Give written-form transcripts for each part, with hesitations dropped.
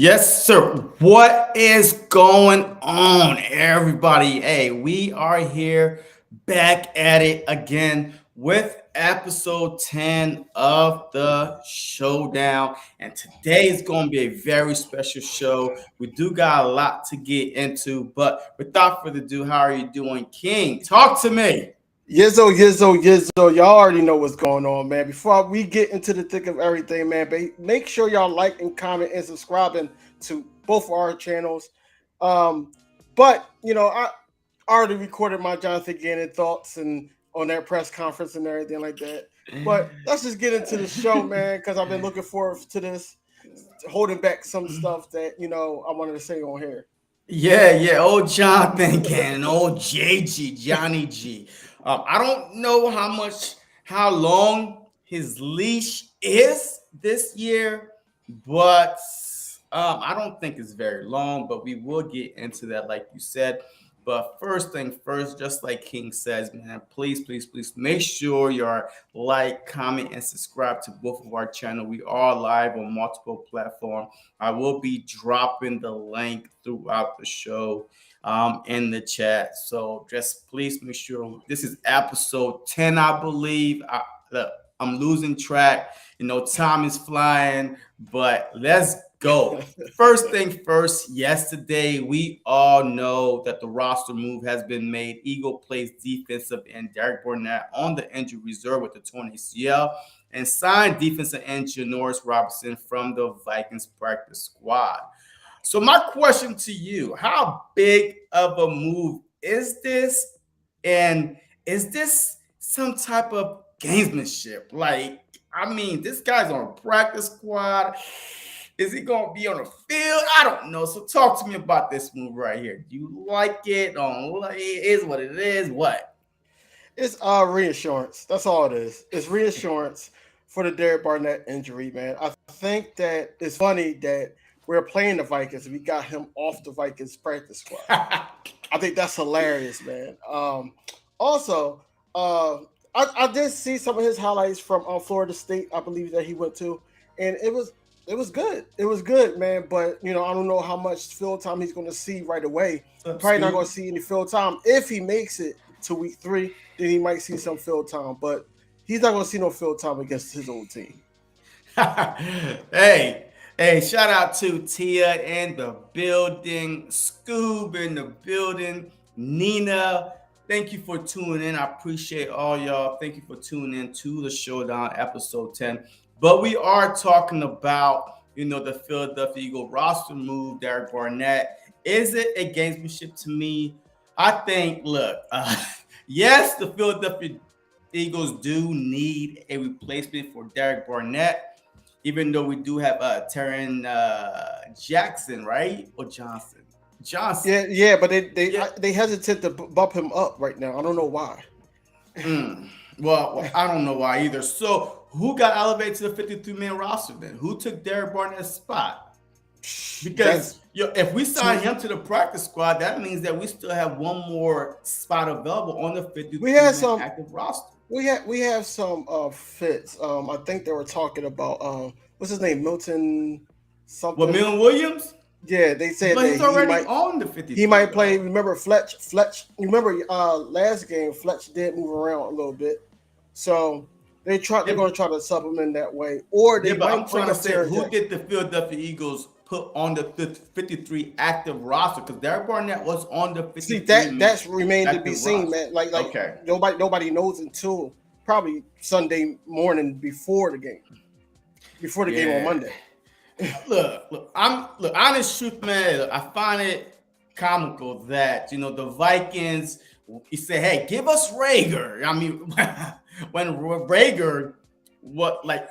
Yes, sir. What is going on, everybody? Hey, we are here back at it again with episode 10 of the Showdown. And today is going to be a very special show. We do got a lot to get into, but without further ado, how are you doing, King? Talk to me. Yizzo, Yizzo, Yizzo. Y'all already know what's going on, man. Before we get into the thick of everything, man, make sure y'all like and comment and subscribing to both of our channels. Um, but I already recorded my Jonathan Gannon thoughts and on that press conference and everything like that. But let's just get into the show, man, because I've been looking forward to this, holding back some stuff that I wanted to say on here. Yeah, old Jonathan Cannon, old JG, Johnny G. I don't know how long his leash is this year, but I don't think it's very long. But we will get into that, like you said. But first thing first, just like King says, man, please make sure you're like, comment, and subscribe to both of our channel. We are live on multiple platforms. I will be dropping the link throughout the show in the chat. So just please make sure this is episode 10, I believe. Look, I'm losing track. Time is flying, but let's go. First thing first, yesterday, we all know that the roster move has been made. Eagle plays defensive end Derek Barnett on the injury reserve with the torn ACL and signed defensive end Janoris Robinson from the Vikings practice squad. So my question to you, how big of a move is this? And is this some type of gamesmanship? Like, I mean, this guy's on a practice squad. Is he going to be on the field? I don't know. So talk to me about this move right here. Do you like it? Don't like it? Is what it is? What? It's reinsurance. That's all it is. It's reinsurance for the Derek Barnett injury, man. I think that it's funny that we're playing the Vikings and we got him off the Vikings practice squad. I think that's hilarious, man. Also, I did see some of his highlights from Florida State, I believe that he went to, and it was good. It was good, man. But I don't know how much field time he's going to see right away. Probably not going to see any field time. If he makes it to week 3, then he might see some field time. But he's not going to see no field time against his old team. Hey, shout out to Tia in the building, Scoob in the building, Nina. Thank you for tuning in. I appreciate all y'all. Thank you for tuning in to the Showdown episode 10. But we are talking about, the Philadelphia Eagle roster move, Derek Barnett. Is it a gamesmanship to me? I think, look, yes, the Philadelphia Eagles do need a replacement for Derek Barnett, even though we do have Taron Jackson, right? Or Johnson? Johnson. Yeah, but they hesitate to bump him up right now. I don't know why. Well, I don't know why either. So, who got elevated to the 53-man roster then? Who took Derek Barnett's spot? Because if we sign him to the practice squad, that means that we still have one more spot available on the 53-man active roster. We have some fits. I think they were talking about what's his name, Milton something. Well, Milton Williams. Yeah, they said but that he's already on the 53. He might play. Remember Fletch? Remember last game, Fletch did move around a little bit, so they're going to try to supplement that way. Or they but I'm trying to say, who did the Philadelphia Eagles put on the 53 active roster? Because Derek Barnett was on the 53. See, that's remained to be seen, man. Like okay. Nobody knows until probably Sunday morning before the game on Monday. Look, honest truth, man, I find it comical that, the Vikings, he said, hey, give us Rager. I mean, when Rager,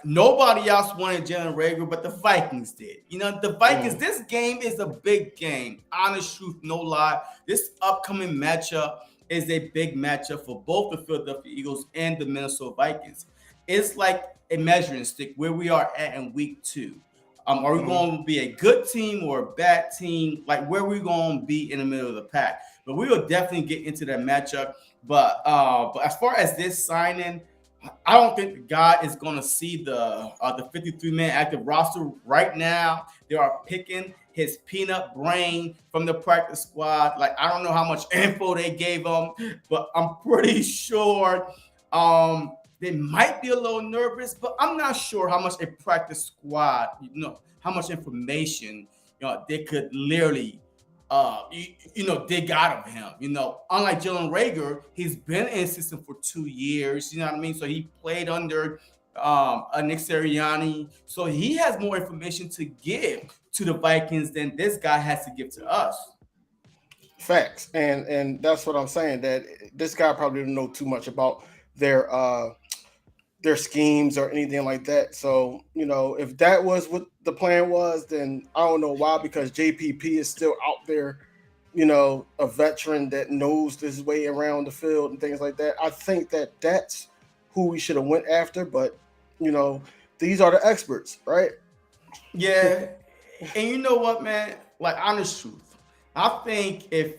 nobody else wanted Jalen Rager, but the Vikings did. The Vikings, this game is a big game. Honest truth, no lie. This upcoming matchup is a big matchup for both the Philadelphia Eagles and the Minnesota Vikings. It's like a measuring stick where we are at in week 2. Are we going to be a good team or a bad team? Like, where we going to be in the middle of the pack? But we will definitely get into that matchup. But as far as this signing, I don't think the guy is going to see the 53-man active roster right now. They are picking his peanut brain from the practice squad. Like I don't know how much info they gave him, but I'm pretty sure they might be a little nervous, but I'm not sure how much a practice squad, how much information, they could literally dig out of him. Unlike Jalen Rager, he's been in the system for 2 years. You know what I mean? So he played under Nick Sirianni, so he has more information to give to the Vikings than this guy has to give to us. Facts, and that's what I'm saying. That this guy probably didn't know too much about their their schemes or anything like that. So if that was what the plan was, then I don't know why. Because JPP is still out there, a veteran that knows his way around the field and things like that. I think that that's who we should have went after. But these are the experts, right? Yeah, and you know what, man? Like honest truth, I think a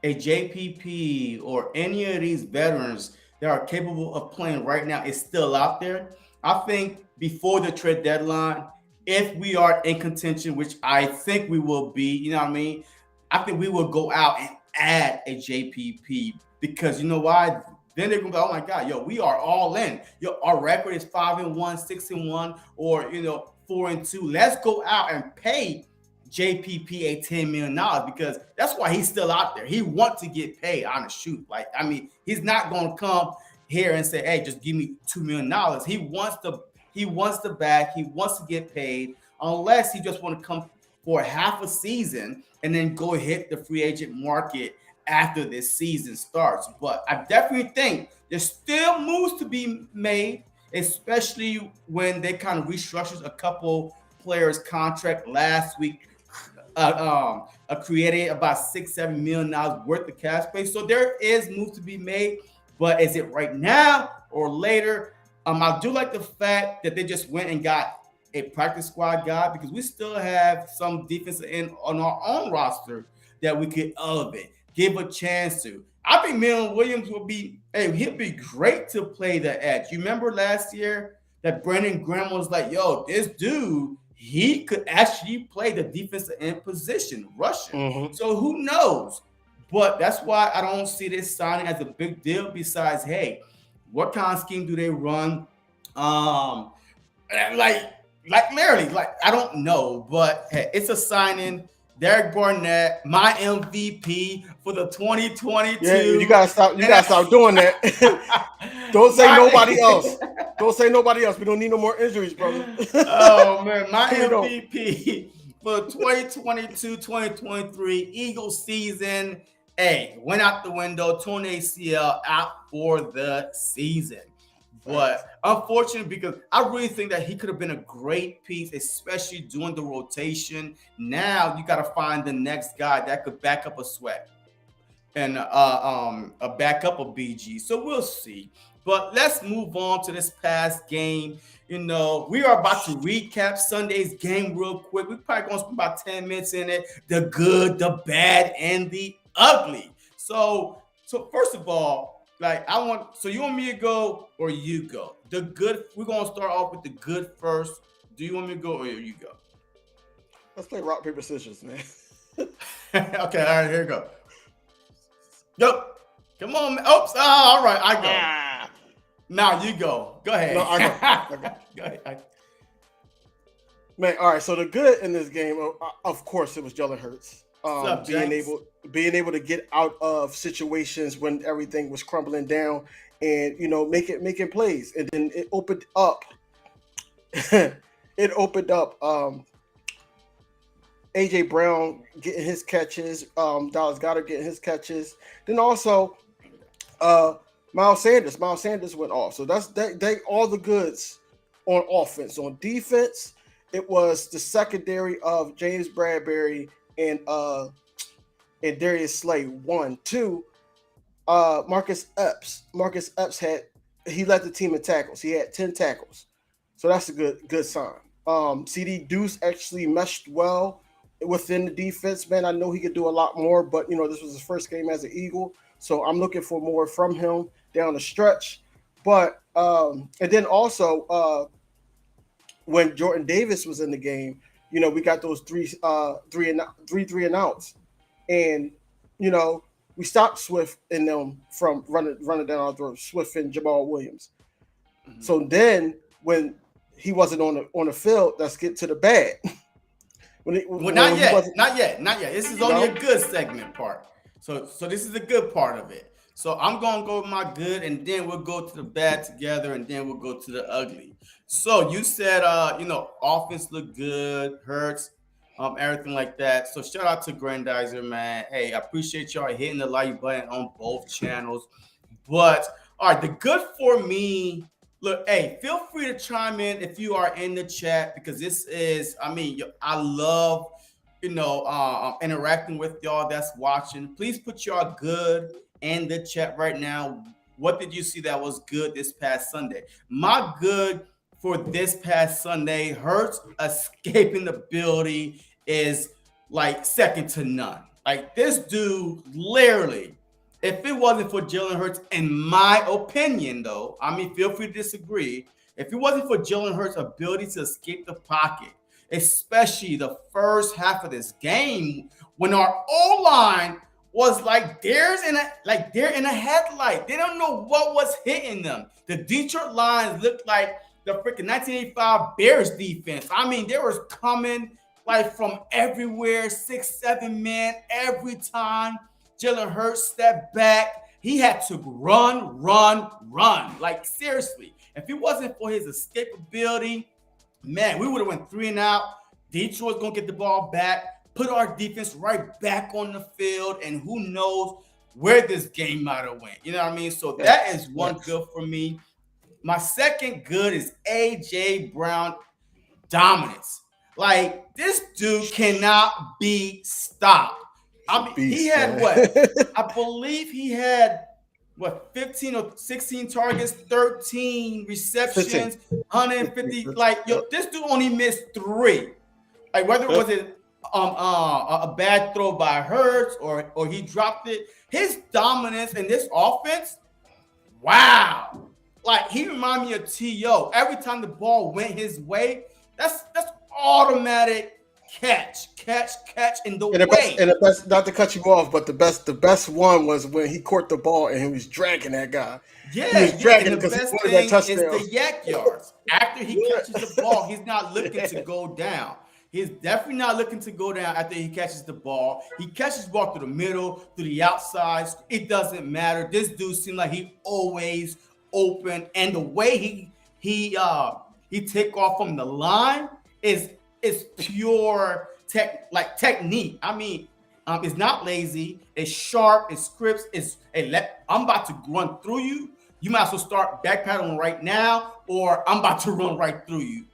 JPP or any of these veterans that are capable of playing right now is still out there. I think before the trade deadline, if we are in contention, which I think we will be, you know what I mean? I think we will go out and add a JPP because you know why? Then they're gonna go, oh my God, yo, we are all in. Yo, our record is 5-1, 6-1, or 4-2. Let's go out and pay JPP $10 million because that's why he's still out there. He wants to get paid on the shoot. Like, I mean, he's not gonna come here and say, hey, just give me $2 million. He wants the bag, he wants to get paid, unless he just want to come for half a season and then go hit the free agent market after this season starts. But I definitely think there's still moves to be made, especially when they kind of restructured a couple players' contract last week, created about $6-7 million worth of cap space. So there is moves to be made, but is it right now or later? I do like the fact that they just went and got a practice squad guy because we still have some defensive end on our own roster that we could elevate, give a chance to. I think Millen Williams he'll be great to play the edge. You remember last year that Brandon Graham was like, yo, this dude, he could actually play the defensive end position, rushing. Mm-hmm. So who knows? But that's why I don't see this signing as a big deal besides, hey, what kind of scheme do they run? Like literally, like I don't know, but hey, it's a signing. Derek Barnett, my MVP for the 2022. Yeah, you gotta stop. You gotta stop doing that. Don't say nobody else. Don't say nobody else. We don't need no more injuries, brother. Oh man, my MVP for 2022-2023 Eagles season. Hey, went out the window, torn ACL out for the season. But unfortunately, because I really think that he could have been a great piece, especially during the rotation. Now you got to find the next guy that could back up a Sweat and a backup of BG. So we'll see. But let's move on to this past game. We are about to recap Sunday's game real quick. We're probably going to spend about 10 minutes in it. The good, the bad, and the ugly. So first of all, so you want me to go or you go? The good, we're going to start off with the good first. Do you want me to go or you go? Let's play rock, paper, scissors, man. Okay, all right, here we go. Yo, come on, man. Oops, all right, I go. Now you go. Go ahead. No, I go. Go ahead. Man, all right, so the good in this game, of course, it was Jalen Hurts. Being able to get out of situations when everything was crumbling down and making plays, and then it opened up AJ Brown getting his catches, Dallas Goedert getting his catches, then also Miles Sanders went off. So they all the goods on offense. On defense, it was the secondary of James Bradbury and Darius Slay. 1, 2. Marcus Epps. Marcus Epps led the team in tackles. He had 10 tackles, so that's a good sign. CD Deuce actually meshed well within the defense. Man, I know he could do a lot more, but this was his first game as an Eagle, so I'm looking for more from him down the stretch. But and then also when Jordan Davis was in the game, we got those three and outs, and you know we stopped Swift and them from running down our throats. Swift and Jamal Williams. Mhm. So then when he wasn't on the field, let's get to the bad. Well, When not he yet, wasn't, not yet, not yet. This is only a no, good segment part. So this is a good part of it. So I'm gonna go with my good, and then we'll go to the bad together, and then we'll go to the ugly. So you said, offense looked good, hurts, everything like that. So shout out to Grandizer, man. Hey, I appreciate y'all hitting the like button on both channels. But all right, the good for me. Look, hey, feel free to chime in if you are in the chat because this is, I love, interacting with y'all that's watching. Please put y'all good in the chat right now. What did you see that was good this past Sunday? My good for this past Sunday, Hurts escaping the building is like second to none. Like this dude literally, if it wasn't for Jalen Hurts, in my opinion, though, feel free to disagree. If it wasn't for Jalen Hurts' ability to escape the pocket, especially the first half of this game, when our O line was like they're in a headlight. They don't know what was hitting them. The Detroit Lions looked like the freaking 1985 Bears defense. They was coming like from everywhere, 6, 7 men every time. Jalen Hurts stepped back. He had to run, run, run. Like seriously, if it wasn't for his escapability, man, we would have went 3 and out. Detroit's gonna get the ball back, put our defense right back on the field, and who knows where this game might have went. You know what I mean? So that is one good for me. My second good is AJ Brown dominance. Like this dude cannot be stopped. it's a He beast, had man. what? I believe he had what 15 or 16 targets, 13 15. receptions, 15. 150. Like Yep. this dude only missed 3. Like whether it Yep. was a bad throw by Hurts or he dropped it, his dominance in this offense, wow. Like he reminded me of T.O. Every time the ball went his way, that's automatic catch in the way. And the best, not to cut you off, but the best one was when he caught the ball and he was dragging that guy. He Yeah, was yeah. And dragging the him because he best wanted that thing is touchdown. the yak yards. After he catches the Yeah. ball, he's not looking to go down. He's definitely not looking to go down after he catches the ball. He catches the ball through the middle, through the outside. It doesn't matter. This dude seems like he always open, and the way he take off from the line is pure technique. It's not lazy. It's sharp. It's scripts. I'm about to run through you. You might as well start backpedaling right now, or I'm about to run right through you.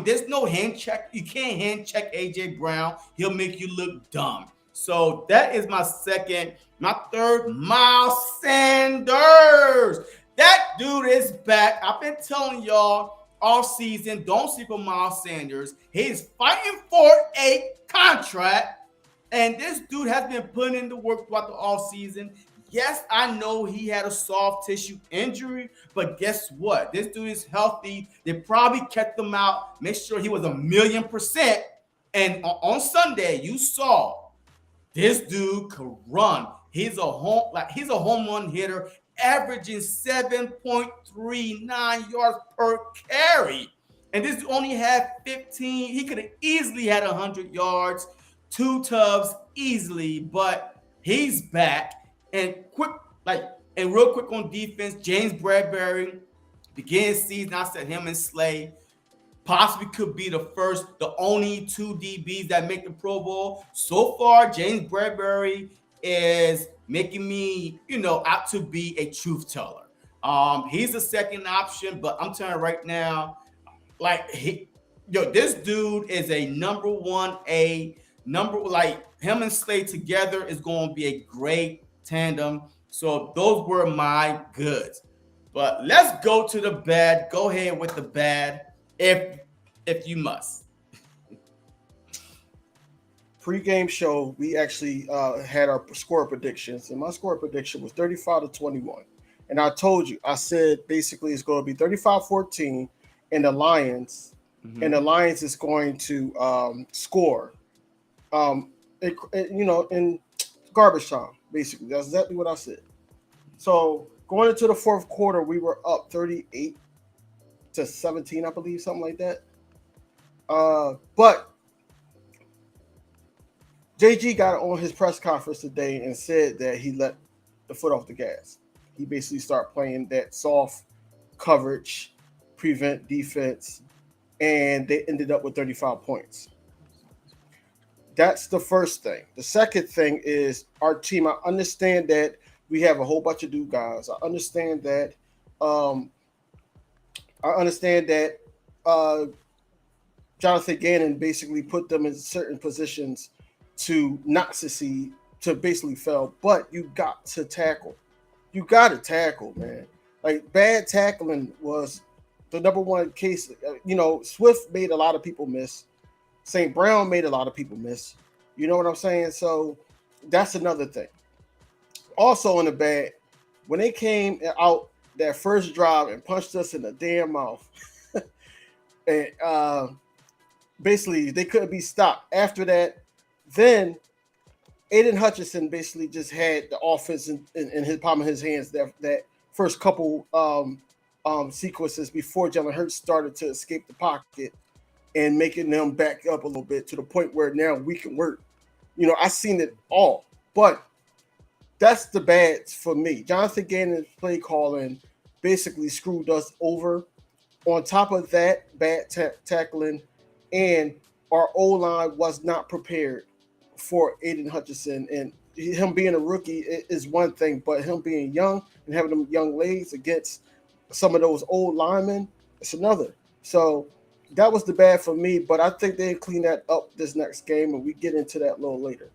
There's no hand check. You can't hand check AJ Brown. He'll make you look dumb. So that is my second. My third, Miles Sanders. That dude is back. I've been telling y'all all season, don't sleep on Miles Sanders. He's fighting for a contract. And this dude has been putting in the work throughout the offseason. Yes, I know he had a soft tissue injury, but guess what? This dude is healthy. They probably kept him out, make sure he was 1,000,000%. And on Sunday, you saw this dude could run. He's a home run hitter, averaging 7.39 yards per carry. And this only had 15. He could have easily had 100 yards, 2 tubs easily, but he's back. And real quick on defense, James Bradbury began season. I said him and Slay possibly could be the only 2 DBs that make the Pro Bowl. So far, James Bradbury is making me, out to be a truth teller. He's a second option, but I'm telling you right now, this dude is a him and Slade together is going to be a great tandem. So those were my goods. But let's go to the bad. Go ahead with the bad, if you must. Pre-game show, we actually had our score predictions, and my score prediction was 35-21. And I told you, I said basically it's going to be 35-14, and the Lions and the Mm-hmm. Lions is going to score. In garbage time, basically. That's exactly what I said. So going into the fourth quarter, we were up 38-17, I believe, something like that. But JG got on his press conference today and said that he let the foot off the gas. He basically started playing that soft coverage, prevent defense, and they ended up with 35 points. That's the first thing. The second thing is our team. I understand that we have a whole bunch of new guys. Um, I understand that uh, Jonathan Gannon basically put them in certain positions to not succeed, to basically fail. But you got to tackle. You got to tackle, man. Like bad tackling was the number one case. Swift made a lot of people miss. St. Brown made a lot of people miss. You know what I'm saying? So that's another thing. Also in the bad, when they came out that first drive and punched us in the damn mouth, and basically they couldn't be stopped. After that, then Aiden Hutchinson basically just had the offense in his palm of his hands that first couple sequences before Jalen Hurts started to escape the pocket and making them back up a little bit to the point where now we can work. I seen it all, but that's the bads for me. Jonathan Gannon's play calling basically screwed us over. On top of that, bad tackling, and our O line was not prepared for Aiden Hutchinson. And him being a rookie is one thing, but him being young and having them young legs against some of those old linemen, it's another. So that was the bad for me, but I think they clean that up this next game, and we get into that a little later.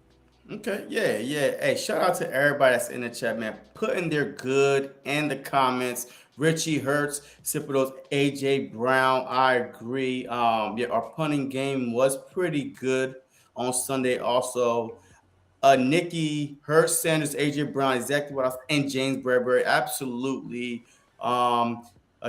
Okay, yeah, yeah. Hey, shout out to everybody that's in the chat, man. Putting their good in the comments. Richie Hurts, those AJ Brown. I agree. Yeah, our punting game was pretty good on Sunday. Also, Nikki Hurst, Sanders, AJ Brown, exactly what I was, and James Bradbury, absolutely.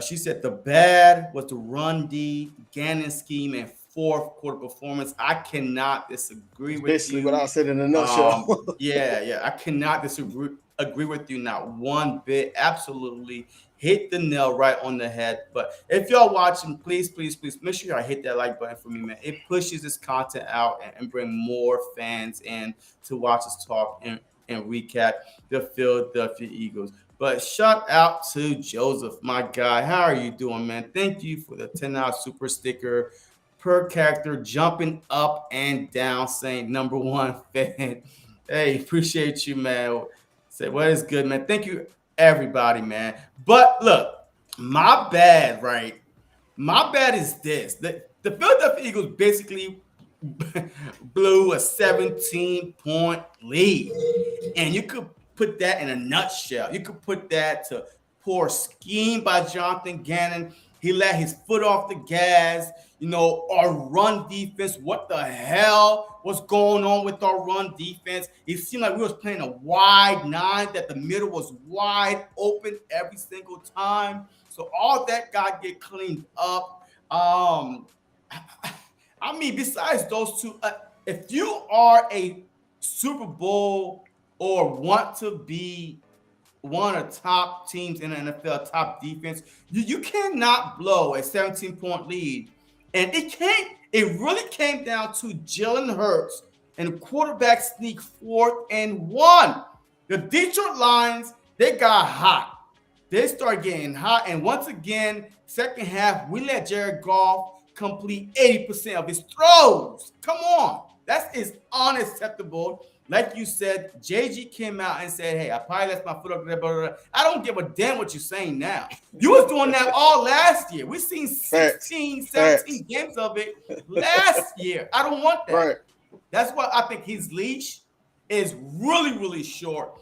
She said the bad was the run D, Gannon scheme, and fourth quarter performance. I cannot disagree It's with basically what you. I said in a nutshell. Yeah, yeah, I cannot disagree agree with you not one bit. Absolutely hit the nail right on the head. But if y'all watching, please, please, please make sure y'all hit that like button for me, man. It pushes this content out and bring more fans in to watch us talk and recap the Philadelphia Eagles. But shout out to Joseph, my guy. How are you doing, man? Thank you for the 10 super sticker per character, jumping up and down, saying number one fan. Hey, appreciate you, man. Say what is good, man. Thank you, everybody, man. But look, my bad, right? My bad is this. The Philadelphia Eagles basically blew a 17-point lead. And you could put that in a nutshell. You could put that to poor scheme by Jonathan Gannon. He let his foot off the gas. Our run defense. What the hell was going on with our run defense? It seemed like we was playing a wide nine, that the middle was wide open every single time. So all that got get cleaned up. I mean, besides those two, if you are a Super Bowl or want to be one of the top teams in the NFL, top defense, you cannot blow a 17-point lead. And it really came down to Jalen Hurts and quarterback sneak 4th and 1. The Detroit Lions, they got hot. They start getting hot. And once again, second half, we let Jared Goff complete 80% of his throws. Come on. That is unacceptable. Like you said, JG came out and said, hey, I probably left my foot up there. Blah, blah, blah. I don't give a damn what you're saying now. You was doing that all last year. We've seen 16, Facts. 17 games of it last year. I don't want that. Right. That's why I think his leash is really, really short.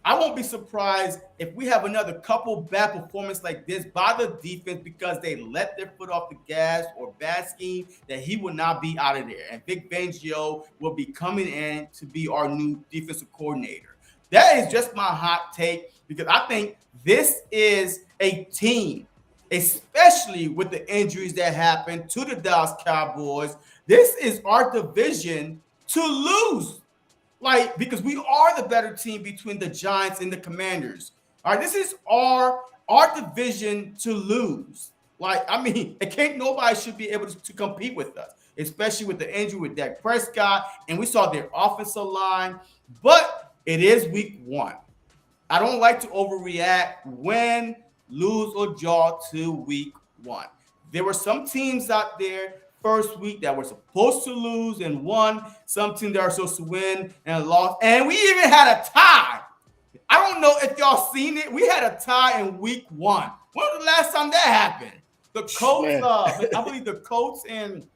I won't be surprised if we have another couple bad performance like this by the defense because they let their foot off the gas or bad scheme, that he will not be out of there. And Vic Fangio will be coming in to be our new defensive coordinator. That is just my hot take because I think this is a team especially with the injuries that happened to the Dallas Cowboys. This is our division to lose. Like, because we are the better team between the Giants and the Commanders. All right, this is our division to lose. Like, I mean, it can't nobody should be able to compete with us, especially with the injury with Dak Prescott, and we saw their offensive line. But it is week one. I don't like to overreact, win, lose, or draw to week one. There were some teams out there first week that were supposed to lose and won. Some teams that are supposed to win and lost. And we even had a tie. I don't know if y'all seen it. We had a tie in week one. When was the last time that happened? The Colts, Man, I believe the Colts and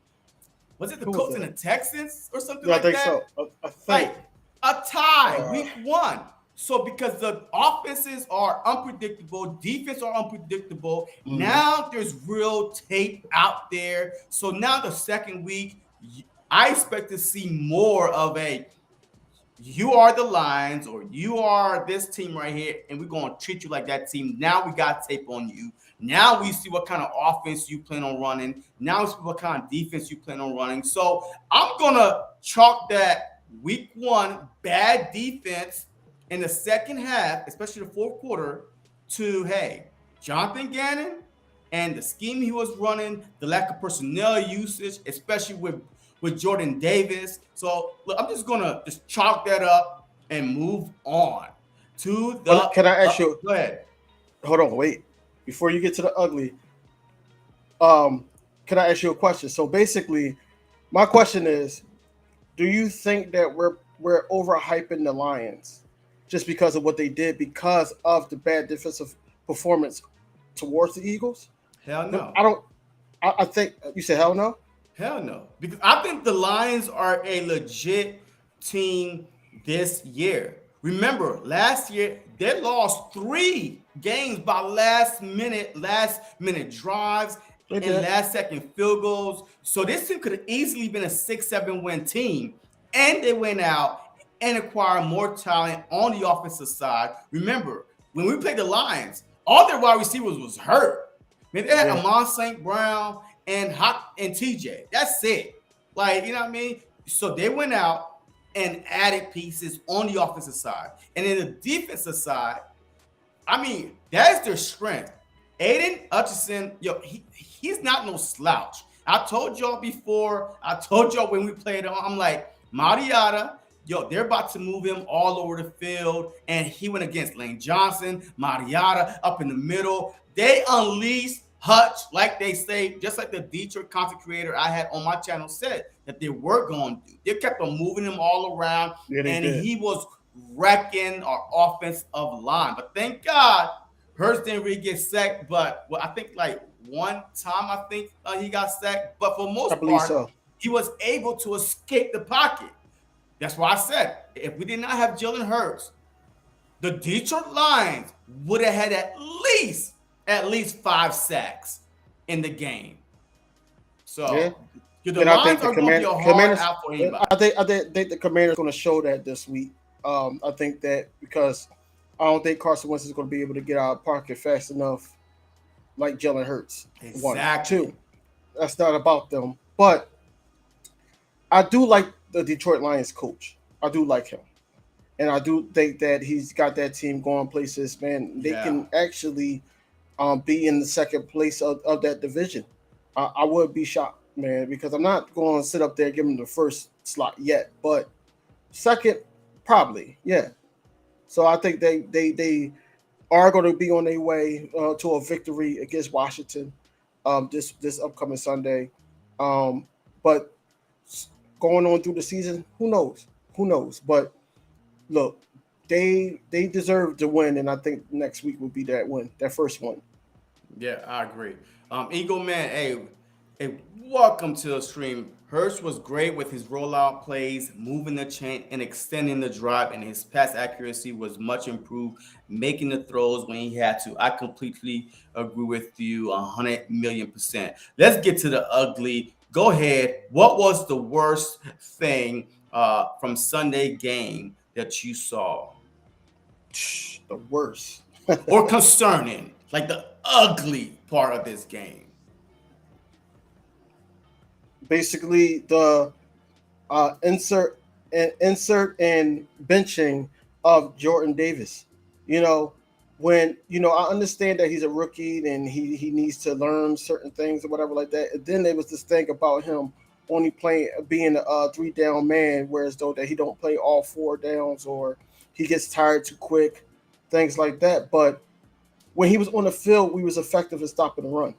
was it the who was Colts and that? the Texans or something Yeah, I like think that? so. I think. Like a tie Uh, week one. So because the offenses are unpredictable, defense are unpredictable. mm, Now there's real tape out there. So now the second week, I expect to see more of a you are the Lions or you are this team right here, and we're going to treat you like that team. Now we got tape on you. Now we see what kind of offense you plan on running. Now we see what kind of defense you plan on running. So I'm going to chalk that week one bad defense in the second half, especially the fourth quarter, to, hey, Jonathan Gannon and the scheme he was running, the lack of personnel usage, especially with Jordan Davis. So look, I'm just gonna just chalk that up and move on to but the. can I ask you? Go ahead. Hold on, wait. Before you get to the ugly, um, can I ask you a question? So basically, my question is: do you think that we're overhyping the Lions just because of what they did because of the bad defensive performance towards the Eagles? Hell no. I don't. I think you said hell no. Hell no. Because I think the Lions are a legit team this year. Remember, last year they lost 3 games by last minute drives They and did. last second field goals. So this team could have easily been a 6-7 win team. And they went out and acquired more talent on the offensive side. Remember, when we played the Lions, all their wide receivers was hurt. Man, they had Yeah. Amon St. Brown and Hawk and TJ. That's it. Like, you know what I mean? So they went out and added pieces on the offensive side. And in the defensive side, I mean, that's their strength. Aiden Hutchinson, yo, he's not no slouch. I told y'all before, I told y'all when we played him, I'm like, Mariota, yo, they're about to move him all over the field. And he went against Lane Johnson, Mariota up in the middle. They unleashed Hutch, like they say, just like the Detroit content creator I had on my channel said that they were going to do. They kept on moving him all around, Yeah, they and did. he was wrecking our offensive line. But thank God, Hurts didn't really get sacked. But well, I think like one time, I think he got sacked. But for the I most believe part, so. he was able to escape the pocket. That's why I said if we did not have Jalen Hurts, the Detroit Lions would have had at least 5 sacks in the game. Yeah. So the And I think Lions the are going to be a hard Commanders. out for anybody. I think the Commanders going to show that this week. I think that because I don't think Carson Wentz is going to be able to get out of pocket fast enough, like Jalen Hurts. One, Exactly. two. That's not about them, but I do like the Detroit Lions coach. I do like him, and I do think that he's got that team going places. Man, they Yeah. can actually be in the second place of that division. I would be shocked, man, because I'm not going to sit up there and give them the first slot yet, but second, probably, yeah. So I think they are going to be on their way to a victory against Washington this upcoming Sunday. But going on through the season, who knows? Who knows? But look, they deserve to win, and I think next week will be that win, that first one. Yeah, I agree. Eagle Man, hey, welcome to the stream. Hurst was great with his rollout plays, moving the chain and extending the drive, and his pass accuracy was much improved, making the throws when he had to. I completely agree with you 100 million%. Let's get to the ugly. Go ahead. What was the worst thing from Sunday game that you saw? The worst. Or concerning? Like ugly part of this game? Basically, the insert and benching of Jordan Davis. You know, when I understand that he's a rookie and he needs to learn certain things or whatever like that. And then there was this thing about him only playing being a 3 down man, whereas though that he don't play all 4 downs or he gets tired too quick, things like that. But when he was on the field, we was effective in stopping the run.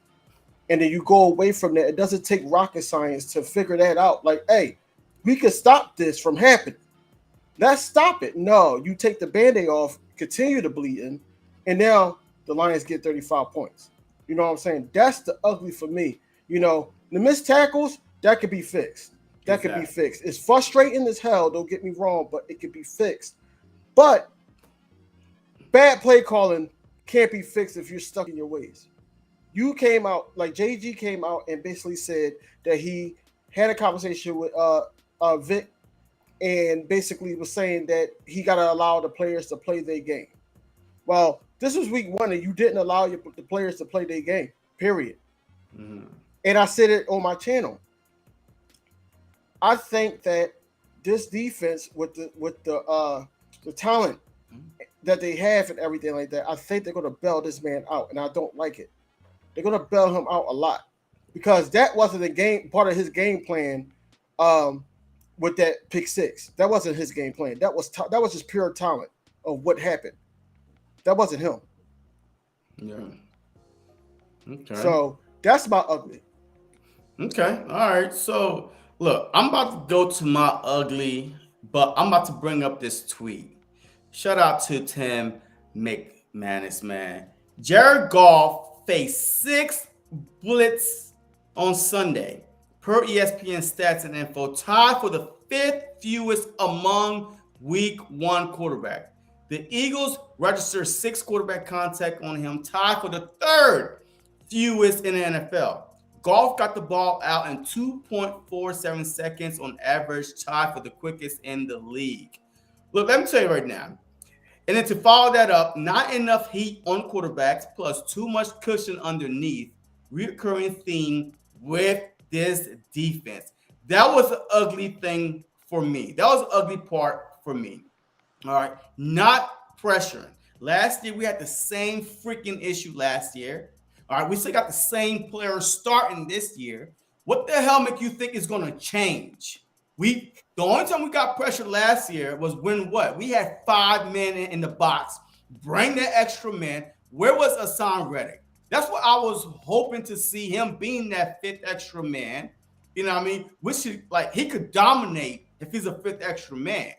And then you go away from that. It doesn't take rocket science to figure that out. Like, hey, we could stop this from happening. Let's stop it. No, you take the band-aid off, continue the bleeding, and now the Lions get 35 points. You know what I'm saying? That's the ugly for me. The missed tackles, that could be fixed. That could be Exactly. fixed. It's frustrating as hell, don't get me wrong, but it could be fixed. But bad play calling can't be fixed if you're stuck in your ways. You came out, like JG came out and basically said that he had a conversation with Vic and basically was saying that he got to allow the players to play their game. Well, this was week 1 and you didn't allow the players to play their game, period. Mm-hmm. And I said it on my channel. I think that this defense with the talent that they have and everything like that, I think they're going to bail this man out, and I don't like it. They're going to bail him out a lot because that wasn't part of his game plan. With that pick 6, that wasn't his game plan. That was just pure talent of what happened. That wasn't him. Yeah. Okay. So that's my ugly. Okay. All right. So look, I'm about to go to my ugly, but I'm about to bring up this tweet. Shout out to Tim McManus, man. Jared Goff faced 6 bullets on Sunday, per ESPN stats and info, tied for the 5th fewest among Week 1 quarterback. The Eagles registered 6 quarterback contact on him, tied for the 3rd fewest in the NFL. Goff got the ball out in 2.47 seconds on average, tied for the quickest in the league. Look, let me tell you right now. And then to follow that up, not enough heat on quarterbacks, plus too much cushion underneath, recurring theme with this defense. That was an ugly thing for me. That was an ugly part for me. All right. Not pressuring. Last year, we had the same freaking issue last year. All right. We still got the same players starting this year. What the hell make you think is going to change? The only time we got pressure last year was when what? We had 5 men in the box. Bring that extra man. Where was Hassan Reddick? That's what I was hoping to see, him being that 5th extra man. You know what I mean? He could dominate if he's a 5th extra man.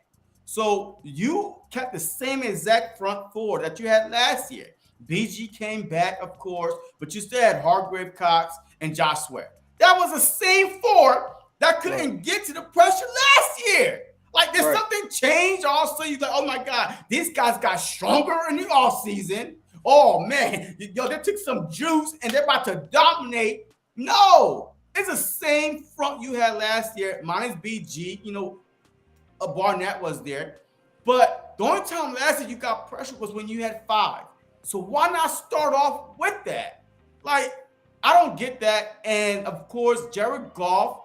So you kept the same exact front 4 that you had last year. BG came back, of course, but you still had Hargrave, Cox, and Josh Sweat. That was the same 4 that couldn't get to the pressure last year. Like, did something change? Also, you're like, oh my God, these guys got stronger in the offseason. Oh man, they took some juice and they're about to dominate. No, it's the same front you had last year, minus BG. Barnett was there. But the only time last year you got pressure was when you had 5. So why not start off with that? Like, I don't get that. And of course, Jared Goff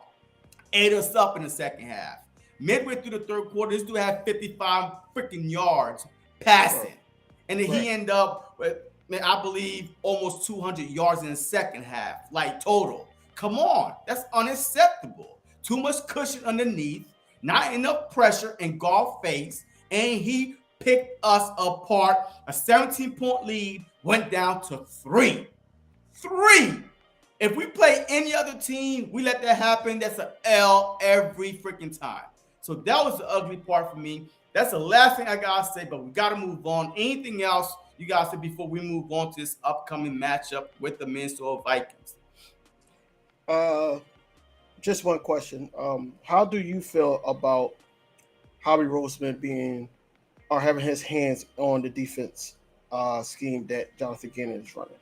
ate us up in the second half. Midway through the 3rd quarter, this dude had 55 freaking yards passing. And then he ended up with, I believe, almost 200 yards in the second half, like total. Come on. That's unacceptable. Too much cushion underneath, not enough pressure in Goff face, and he picked us apart. A 17-point lead went down to 3. 3. If we play any other team, we let that happen. That's an L every freaking time. So that was the ugly part for me. That's the last thing I got to say, but we got to move on. Anything else you guys say before we move on to this upcoming matchup with the Minnesota Vikings? Just one question. How do you feel about Howie Roseman having his hands on the defense scheme that Jonathan Gannon is running?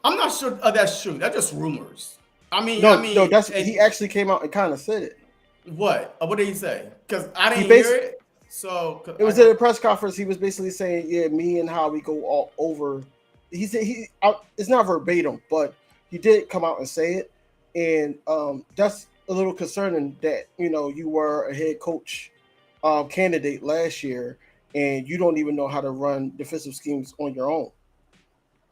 I'm not sure that's true. That's just rumors. He actually came out and kind of said it. What? What did he say? Because I didn't hear it. So it was at a press conference. He was basically saying, "Yeah, me and Howie go all over he said it's not verbatim, but he did come out and say it, and that's a little concerning that you were a head coach candidate last year, and you don't even know how to run defensive schemes on your own.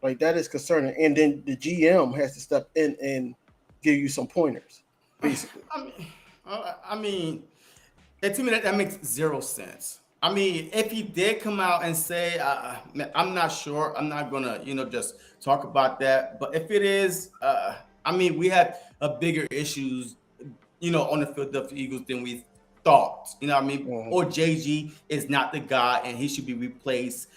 Like that is concerning, and then the GM has to step in and give you some pointers, basically. I mean, I mean, and to me, that makes zero sense. I mean, if he did come out and say, I'm not sure, I'm not gonna, just talk about that. But if it is, I mean, we had a bigger issues, on the field of the Eagles than we thought. You know what I mean? Mhm. Or JG is not the guy, and he should be replaced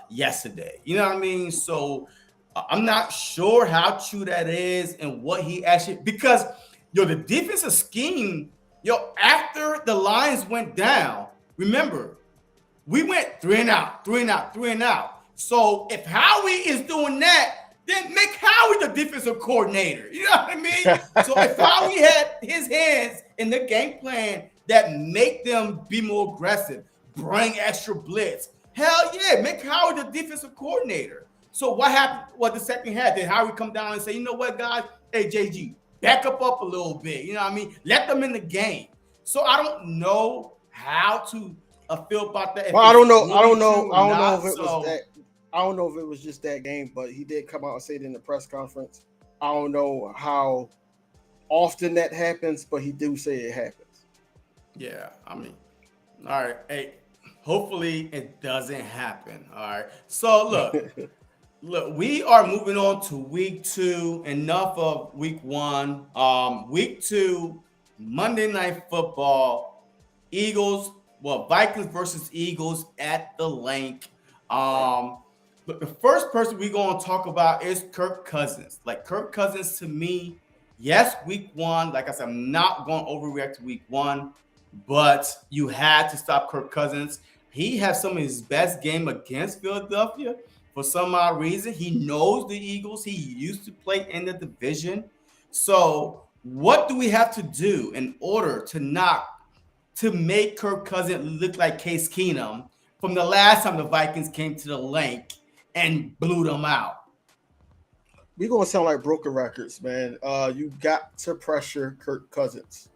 yesterday. You know what I mean? So I'm not sure how true that is and what he actually because the defensive scheme, after the Lions went down, remember, we went three and out, three and out, three and out. So if Howie is doing that, then make Howie the defensive coordinator. You know what I mean? So if Howie had his hands in the game plan that make them be more aggressive, bring extra blitz, hell yeah, make Howie the defensive coordinator. So what happened? What the second half? Did Howie come down and say, you know what, guys? Hey, JG, back up a little bit. You know what I mean? Let them in the game. So I don't know how to feel about that. If Well, I it's don't know. I really don't know. true or I don't know if not. it was that. So I don't know if it was just that game, but he did come out and say it in the press conference. I don't know how often that happens, but he do say it happens. yeah, I mean, all right. Hey, hopefully it doesn't happen. All right. So look, we are moving on to week two. Enough of week one. Week two, Monday Night Football. Eagles, Vikings versus Eagles at the link. But the first person we're gonna talk about is Kirk Cousins. Like Kirk Cousins to me, yes, week one. Like I said, I'm not going to overreact to week one, but you had to stop Kirk Cousins. He has some of his best game against Philadelphia. For some odd reason, he knows the Eagles. He used to play in the division. So, what do we have to do in order to make Kirk Cousins look like Case Keenum from the last time the Vikings came to the link and blew them out? We gonna sound like broken records, man. You got to pressure Kirk Cousins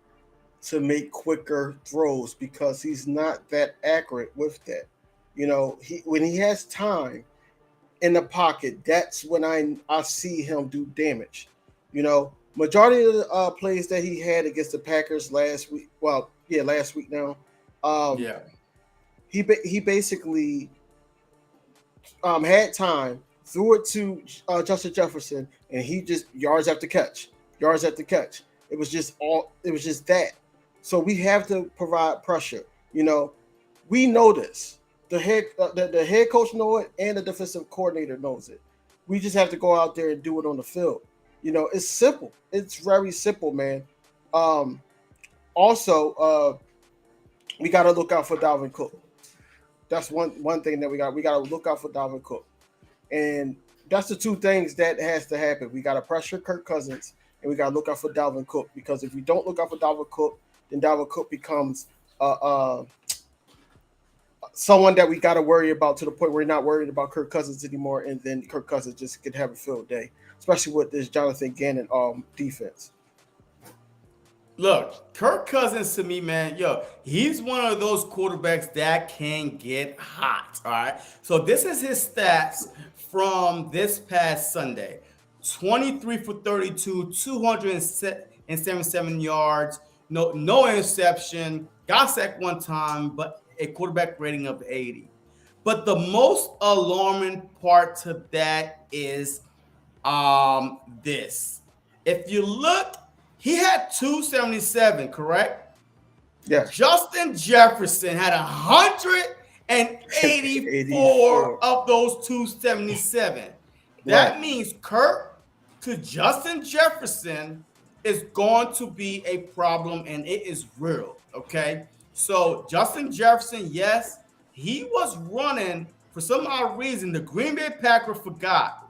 to make quicker throws because he's not that accurate with that. He when he has time in the pocket, that's when I see him do damage. Majority of the plays that he had against the Packers last week. Well, yeah, last week now. Um, Yeah. he basically had time, threw it to Justin Jefferson, and he just yards after catch, yards after catch. It was just all. It was just that. So we have to provide pressure. We know this. The head coach know it, and the defensive coordinator knows it. We just have to go out there and do it on the field. It's simple. It's very simple, man. Um, also, we got to look out for Dalvin Cook. That's one thing that we got. We got to look out for Dalvin Cook, and that's the two things that has to happen. We got to pressure Kirk Cousins, and we got to look out for Dalvin Cook because if we don't look out for Dalvin Cook, then Dalvin Cook becomes someone that we got to worry about to the point where we're not worried about Kirk Cousins anymore, and then Kirk Cousins just could have a field day, especially with this Jonathan Gannon defense. Look, Kirk Cousins to me, man, he's one of those quarterbacks that can get hot. All right. So this is his stats from this past Sunday: 23 for 32, 277 yards, no interception, got sacked one time, but a quarterback rating of 80. But the most alarming part to that is this. If you look, he had 277, correct? Yeah, Justin Jefferson had 184 84. of those 277. Right. That means Kirk to Justin Jefferson is going to be a problem, and it is real. Okay. So Justin Jefferson, yes, he was running for some odd reason. The Green Bay Packers forgot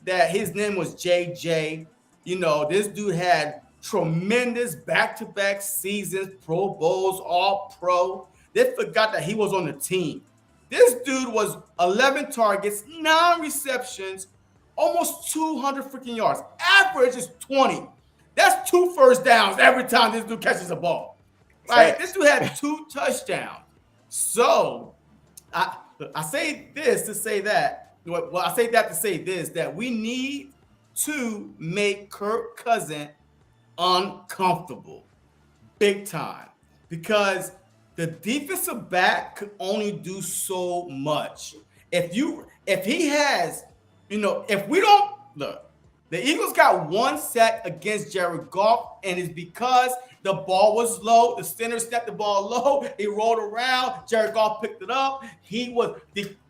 that his name was JJ. This dude had tremendous back-to-back seasons, Pro Bowls, All Pro. They forgot that he was on the team. This dude was 11 targets, 9 receptions, almost 200 freaking yards. Average is 20. That's 2 first downs every time this dude catches a ball. Like this Facts. dude had 2 touchdowns. So I say this to say that. Well, I say that to say this, that we need to make Kirk Cousins uncomfortable big time, because the defensive back could only do so much. If he has, if we don't look, the Eagles got 1 sack against Jared Goff, and it's because the ball was low. The center stepped the ball low. He rolled around. Jared Goff picked it up. He was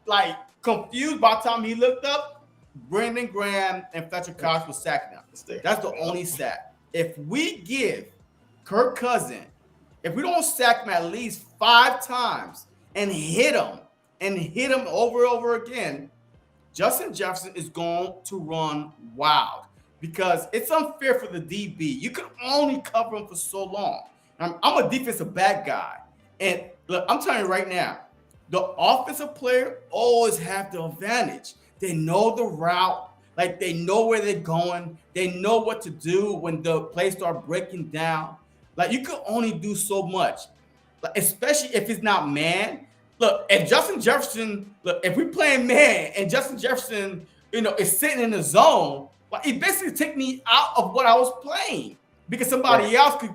like confused by the time he looked up. Brandon Graham and Fletcher Cox was sacking him. That's the only sack. If we give Kirk Cousins, if we don't sack him at least 5 times and hit him over and over again, Justin Jefferson is going to run wild, because it's unfair for the DB. You can only cover him for so long. I'm a defensive back guy. And look, I'm telling you right now, the offensive player always have the advantage. They know the route. Like, they know where they're going. They know what to do when the plays start breaking down. Like, you can only do so much, especially if it's not man. Look, if Justin Jefferson, if we playing man and Justin Jefferson, is sitting in the zone, like, it basically take me out of what I was playing, because somebody else could,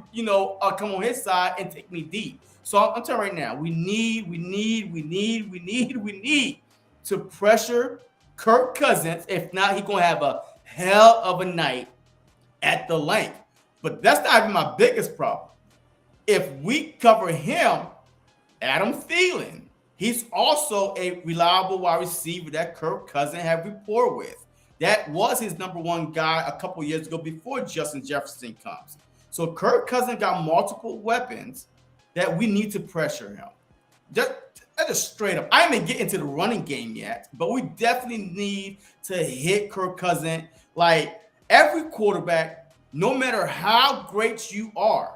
come on his side and take me deep. So I'm telling you right now, we need to pressure Kirk Cousins. If not, he's gonna have a hell of a night at the length. But that's not even my biggest problem. If we cover him, Adam Thielen, he's also a reliable wide receiver that Kirk Cousins had rapport with. That was his number one guy a couple years ago before Justin Jefferson comes. So Kirk Cousins got multiple weapons that we need to pressure him. Just straight up. I haven't get into the running game yet, but we definitely need to hit Kirk Cousins. Like, every quarterback, no matter how great you are,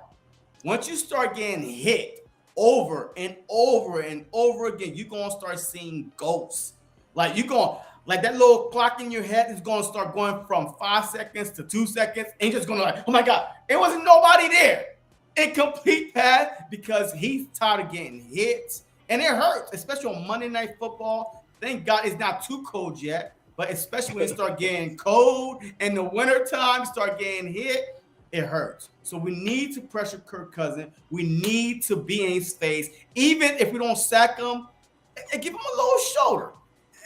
once you start getting hit over and over and over again, you're going to start seeing ghosts. Like, that little clock in your head is going to start going from 5 seconds to 2 seconds. And you're just going to like, oh my God, it wasn't nobody there. Incomplete pass, because he's tired of getting hit. And it hurts, especially on Monday Night Football. Thank God it's not too cold yet. But especially when it start getting cold in the wintertime, start getting hit, it hurts. So we need to pressure Kirk Cousins. We need to be in his face. Even if we don't sack him, and give him a little shoulder.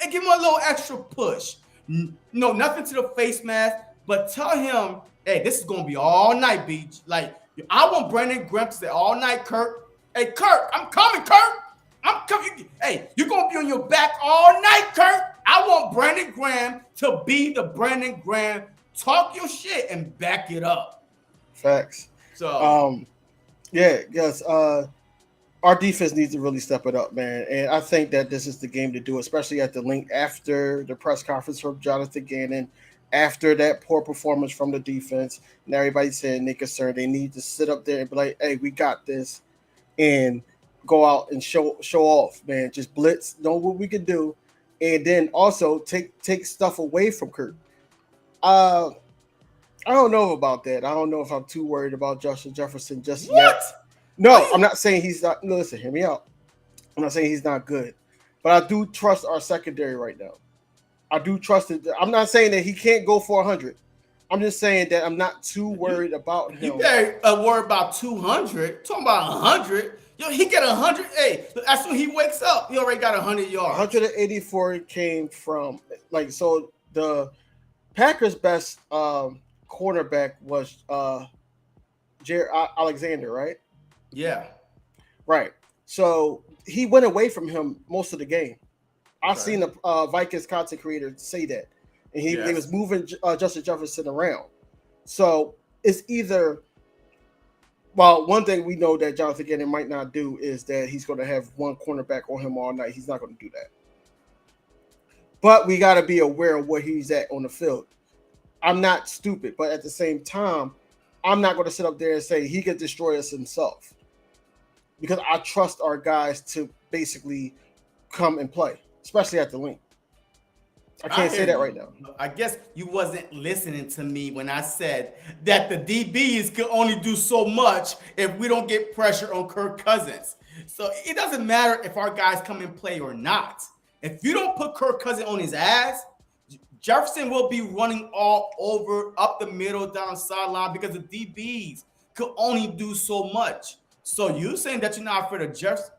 And give him a little extra push. No, nothing to the face mask. But tell him, hey, this is going to be all night, Beach. Like, I want Brandon Graham to say all night, Kirk. Hey, Kirk, I'm coming, Kirk. I'm coming. Hey, you're going to be on your back all night, Kirk. I want Brandon Graham to be the Brandon Graham. Talk your shit and back it up. Facts. So, yes. Our defense needs to really step it up, man. And I think that this is the game to do, especially at the link after the press conference from Jonathan Gannon, after that poor performance from the defense. And everybody saying they're concerned. They need to sit up there and be like, hey, we got this. And go out and show off, man. Just blitz, know what we can do. And then also take stuff away from Kirk. I don't know about that. I don't know if I'm too worried about Justin Jefferson just yet. No, I'm not saying he's not. No, listen, hear me out. I'm not saying he's not good, but I do trust our secondary right now. I do trust it. I'm not saying that he can't go for 100. I'm just saying that I'm not too worried about him. You better worry about 200. Talking about 100. Yo, he get 100. Hey, as soon as he wakes up, he already got 100 yards. 184 came from, like, so the Packers' best cornerback was Jared Alexander, right? Yeah. Right. So he went away from him most of the game. I've seen the Vikings content creator say that. And he was moving Justin Jefferson around. So it's either, well, one thing we know that Jonathan Gannon might not do is that he's going to have one cornerback on him all night. He's not going to do that. But we got to be aware of where he's at on the field. I'm not stupid, but at the same time, I'm not going to sit up there and say he could destroy us himself, because I trust our guys to basically come and play, especially at the link. I I can't hear say that you. right now. I guess you wasn't listening to me when I said that the DBs can only do so much if we don't get pressure on Kirk Cousins. So it doesn't matter if our guys come and play or not. If you don't put Kirk Cousins on his ass, Jefferson will be running all over, up the middle, down the sideline because the DBs could only do so much. So you saying that you're not afraid of Jefferson,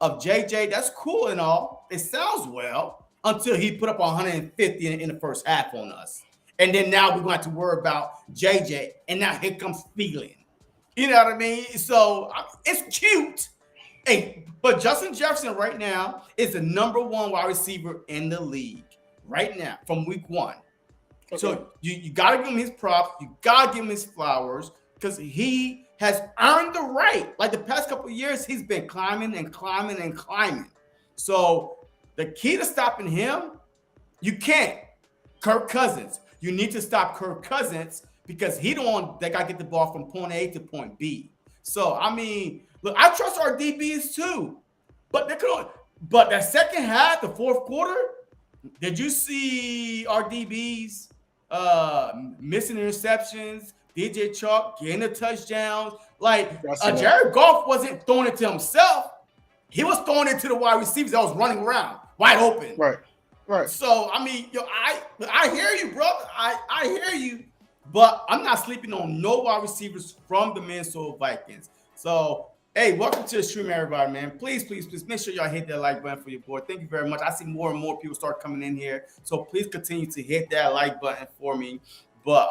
of JJ, that's cool and all. It sounds well until he put up 150 in the first half on us. And then now we're going to worry about JJ. And now here comes Thielen. You know what I mean? So it's cute. Hey, but Justin Jefferson right now is the number one wide receiver in the league right now from week one. Okay. So you got to give him his props. You got to give him his flowers because he has earned the right. Like the past couple of years, he's been climbing and climbing and climbing. So the key to stopping him, you can't. Kirk Cousins. You need to stop Kirk Cousins because he don't want that guy get the ball from point A to point B. So I mean, look, I trust our DBs too, but they could. But that second half, the fourth quarter, did you see our DBs missing interceptions? DJ Chalk getting the touchdowns. Like Jared Goff wasn't throwing it to himself; he was throwing it to the wide receivers that was running around wide open. Right. Right. So I mean, I hear you, brother. I hear you, but I'm not sleeping on no wide receivers from the Minnesota Vikings. So hey, welcome to the stream, everybody, man. Please make sure y'all hit that like button for your boy. Thank you very much. I see more and more people start coming in here, so please continue to hit that like button for me. But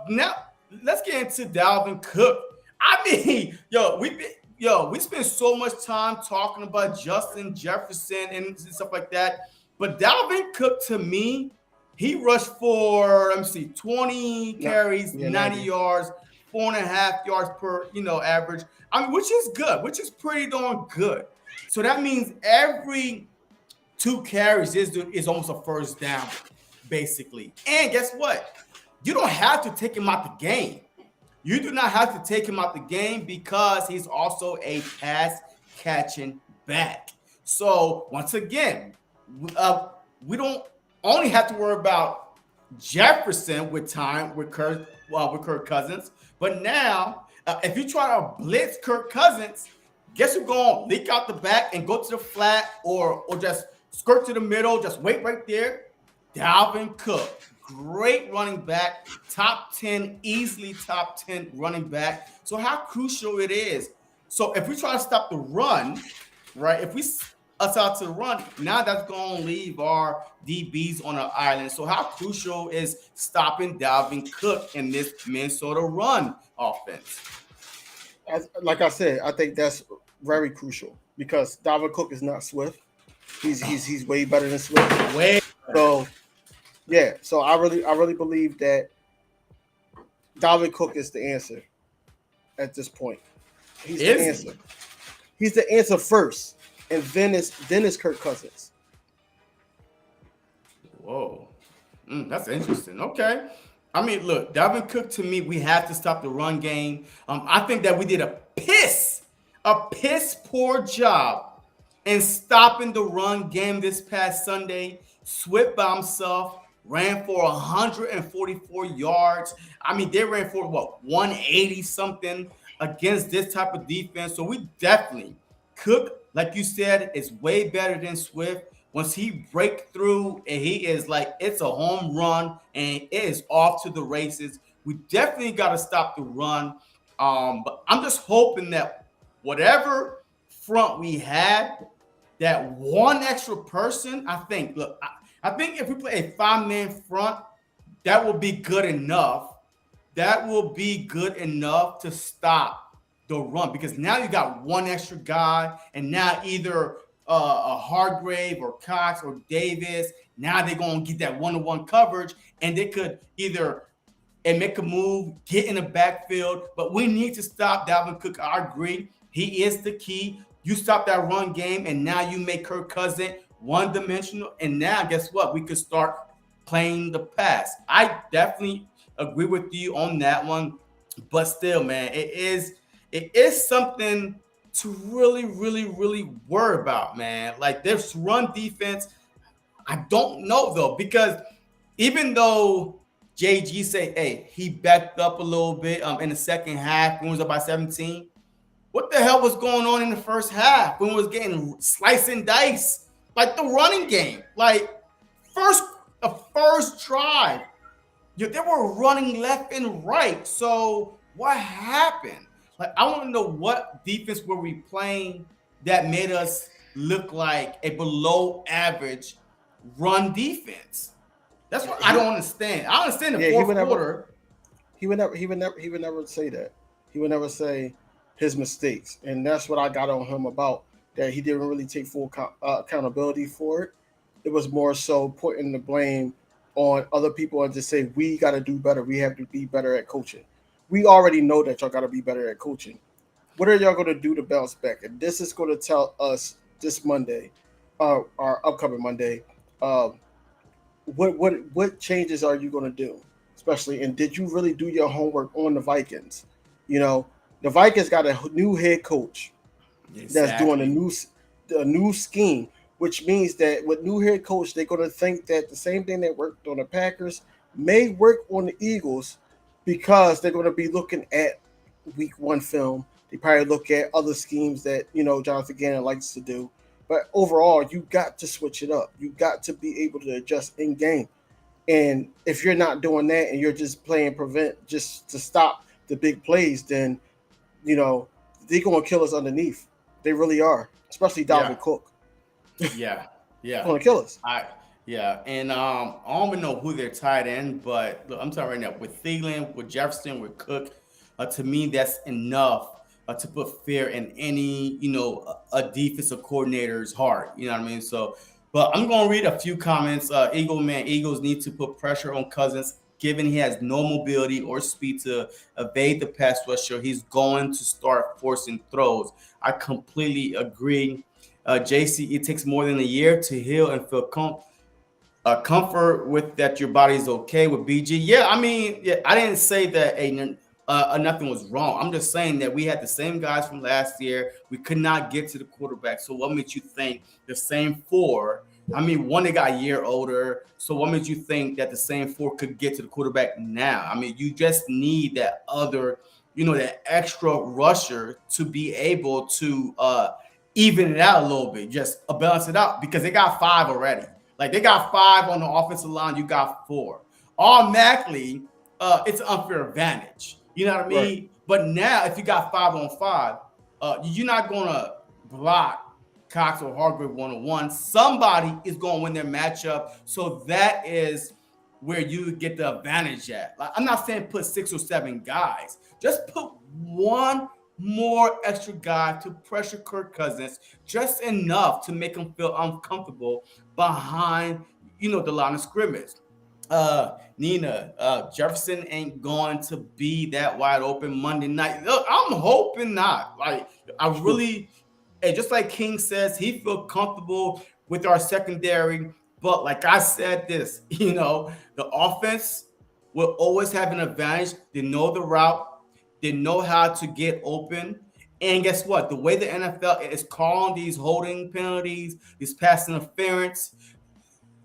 now let's get into Dalvin Cook. I mean, we spend so much time talking about Justin Jefferson and stuff like that. But Dalvin Cook, to me, he rushed for, 20 carries, 90 yards, 4.5 yards per, average. I mean, which is good, which is pretty darn good. So that means every 2 carries is almost a first down, basically. And guess what? You don't have to take him out the game. You do not have to take him out the game because he's also a pass catching back. So once again, we don't only have to worry about Jefferson with Kirk Cousins, but now if you try to blitz Kirk Cousins, guess who's going to leak out the back and go to the flat or just skirt to the middle, just wait right there? Dalvin Cook, great running back, top 10, easily top 10 running back. So how crucial it is. So if we try to stop the run, right? If we us out to the run, now that's going to leave our DBs on an island. So how crucial is stopping Dalvin Cook in this Minnesota run offense? Like I said, I think that's very crucial because Dalvin Cook is not Swift. He's way better than Swift. Way so yeah. So I really believe that Dalvin Cook is the answer at this point. He's the answer. He's the answer first. And then it's Kirk Cousins. Whoa, that's interesting. Okay, I mean, look, Dalvin Cook to me, we have to stop the run game. I think that we did a piss poor job in stopping the run game this past Sunday. Swift by himself ran for 144 yards. I mean, they ran for 180 something against this type of defense. So we definitely Cook, like you said, is way better than Swift. Once he break through and he is like, it's a home run and it is off to the races. We definitely got to stop the run. But I'm just hoping that whatever front we had, that one extra person, I think if we play a 5-man front, that will be good enough. That will be good enough to stop the run because now you got one extra guy, and now either a Hargrave or Cox or Davis, now they're going to get that one-to-one coverage, and they could either make a move, get in the backfield. But we need to stop Dalvin Cook. I agree. He is the key. You stop that run game, and now you make Kirk Cousins one-dimensional, and now guess what? We could start playing the pass. I definitely agree with you on that one, but still, man, it is something to really, really, really worry about, man. Like this run defense, I don't know though, because even though JG said, hey, he backed up a little bit in the second half when it was up by 17. What the hell was going on in the first half when it was getting slice and dice? Like the running game. Like first the first drive, they were running left and right. So what happened? Like I want to know what defense were we playing that made us look like a below average run defense. That's what I He, don't understand. I understand the yeah, he fourth would never, quarter. he would never say that. He would never say his mistakes, and that's what I got on him about. That he didn't really take full accountability for it. It was more so putting the blame on other people and just say we got to do better. We have to be better at coaching. We already know that y'all got to be better at coaching. What are y'all going to do to bounce back? And this is going to tell us this Monday, our upcoming Monday, uh, what changes are you going to do, especially, and did you really do your homework on the Vikings? You know, the Vikings got a new head coach that's doing Exactly. a new scheme, which means that with new head coach, they're going to think that the same thing that worked on the Packers may work on the Eagles because they're going to be looking at week one film. They probably look at other schemes that Jonathan Gannon likes to do. But overall, you got to switch it up. You got to be able to adjust in game. And if you're not doing that and you're just playing prevent just to stop the big plays, then you know they're going to kill us underneath. They really are, especially Yeah. Dalvin Cook. Yeah. Yeah. Going to kill us. I yeah, and I don't even know who they're tied in, but look, I'm telling you right now, with Thielen, with Jefferson, with Cook, to me that's enough to put fear in any a defensive coordinator's heart. You know what I mean? So, but I'm gonna read a few comments. Eagles need to put pressure on Cousins. Given he has no mobility or speed to evade the pass rusher, he's going to start forcing throws. I completely agree. JC, it takes more than a year to heal and feel comfort with that your body's okay with BG. Yeah, I mean, yeah, I didn't say that nothing was wrong. I'm just saying that we had the same guys from last year. We could not get to the quarterback. So what made you think the same four? I mean, one they got a year older. So what made you think that the same four could get to the quarterback now? I mean, you just need that other, that extra rusher to be able to even it out a little bit, just balance it out because they got five already. Like they got five on the offensive line, you got four. Automatically, it's an unfair advantage. You know what I Right. mean? But now, if you got 5-on-5, you're not gonna block Cox or Hargrave 1-on-1. Somebody is gonna win their matchup. So that is where you get the advantage at. Like I'm not saying put 6 or 7 guys, just put one more extra guy to pressure Kirk Cousins just enough to make him feel uncomfortable behind, the line of scrimmage. Nina, Jefferson ain't going to be that wide open Monday night. Look, I'm hoping not. Like, I really, and just like King says, he feel comfortable with our secondary. But like I said, the offense will always have an advantage. They know the route, they know how to get open. And guess what? The way the NFL is calling these holding penalties, these pass interference,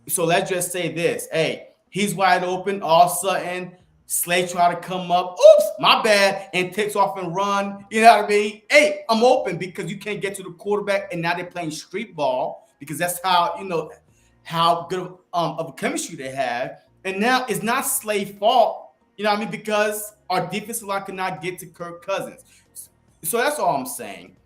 so let's just say this. Hey, he's wide open. All of a sudden, Slay try to come up. Oops, my bad. And takes off and run. You know what I mean? Hey, I'm open because you can't get to the quarterback. And now they're playing street ball because that's how good of a chemistry they have. And now it's not Slay's fault. You know what I mean? Because our defensive line could not get to Kirk Cousins. So that's all I'm saying.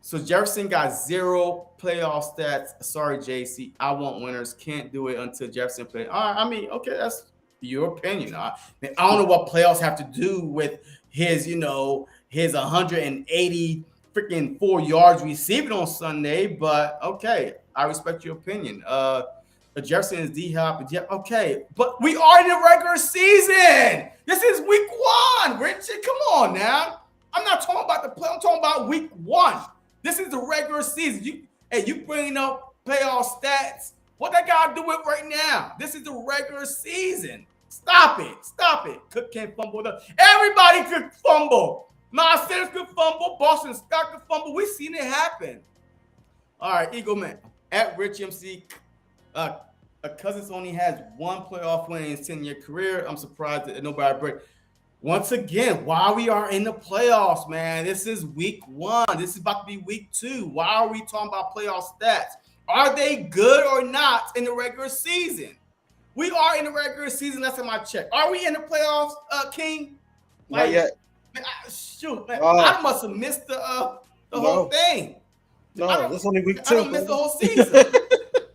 So Jefferson got 0 playoff stats. Sorry, JC. I want winners. Can't do it until Jefferson plays. I mean, okay, that's your opinion. I don't know what playoffs have to do with his 180 freaking 4 yards receiving on Sunday, but okay, I respect your opinion. Jefferson is D Hop. Okay, but we are in the regular season. This is week 1, Richard. Come on now. I'm not talking about the play. I'm talking about week 1. This is the regular season. You bringing up playoff stats. What that got to do with right now? This is the regular season. Stop it. Cook can't fumble. Everybody could fumble. Miles Sanders could fumble. Boston Scott could fumble. We've seen it happen. All right, Eagle Man. At Rich MC Cousins only has one playoff win in his 10-year career. I'm surprised that nobody break. Once again, why we are in the playoffs, man? This is week one. This is about to be week two. Why are we talking about playoff stats? Are they good or not in the regular season? We are in the regular season. That's in my check. Are we in the playoffs, King? Not Like, yet. man, shoot, man, Uh, I must have missed the whole no, thing. I no. don't This only week I two, don't miss the brother. whole season.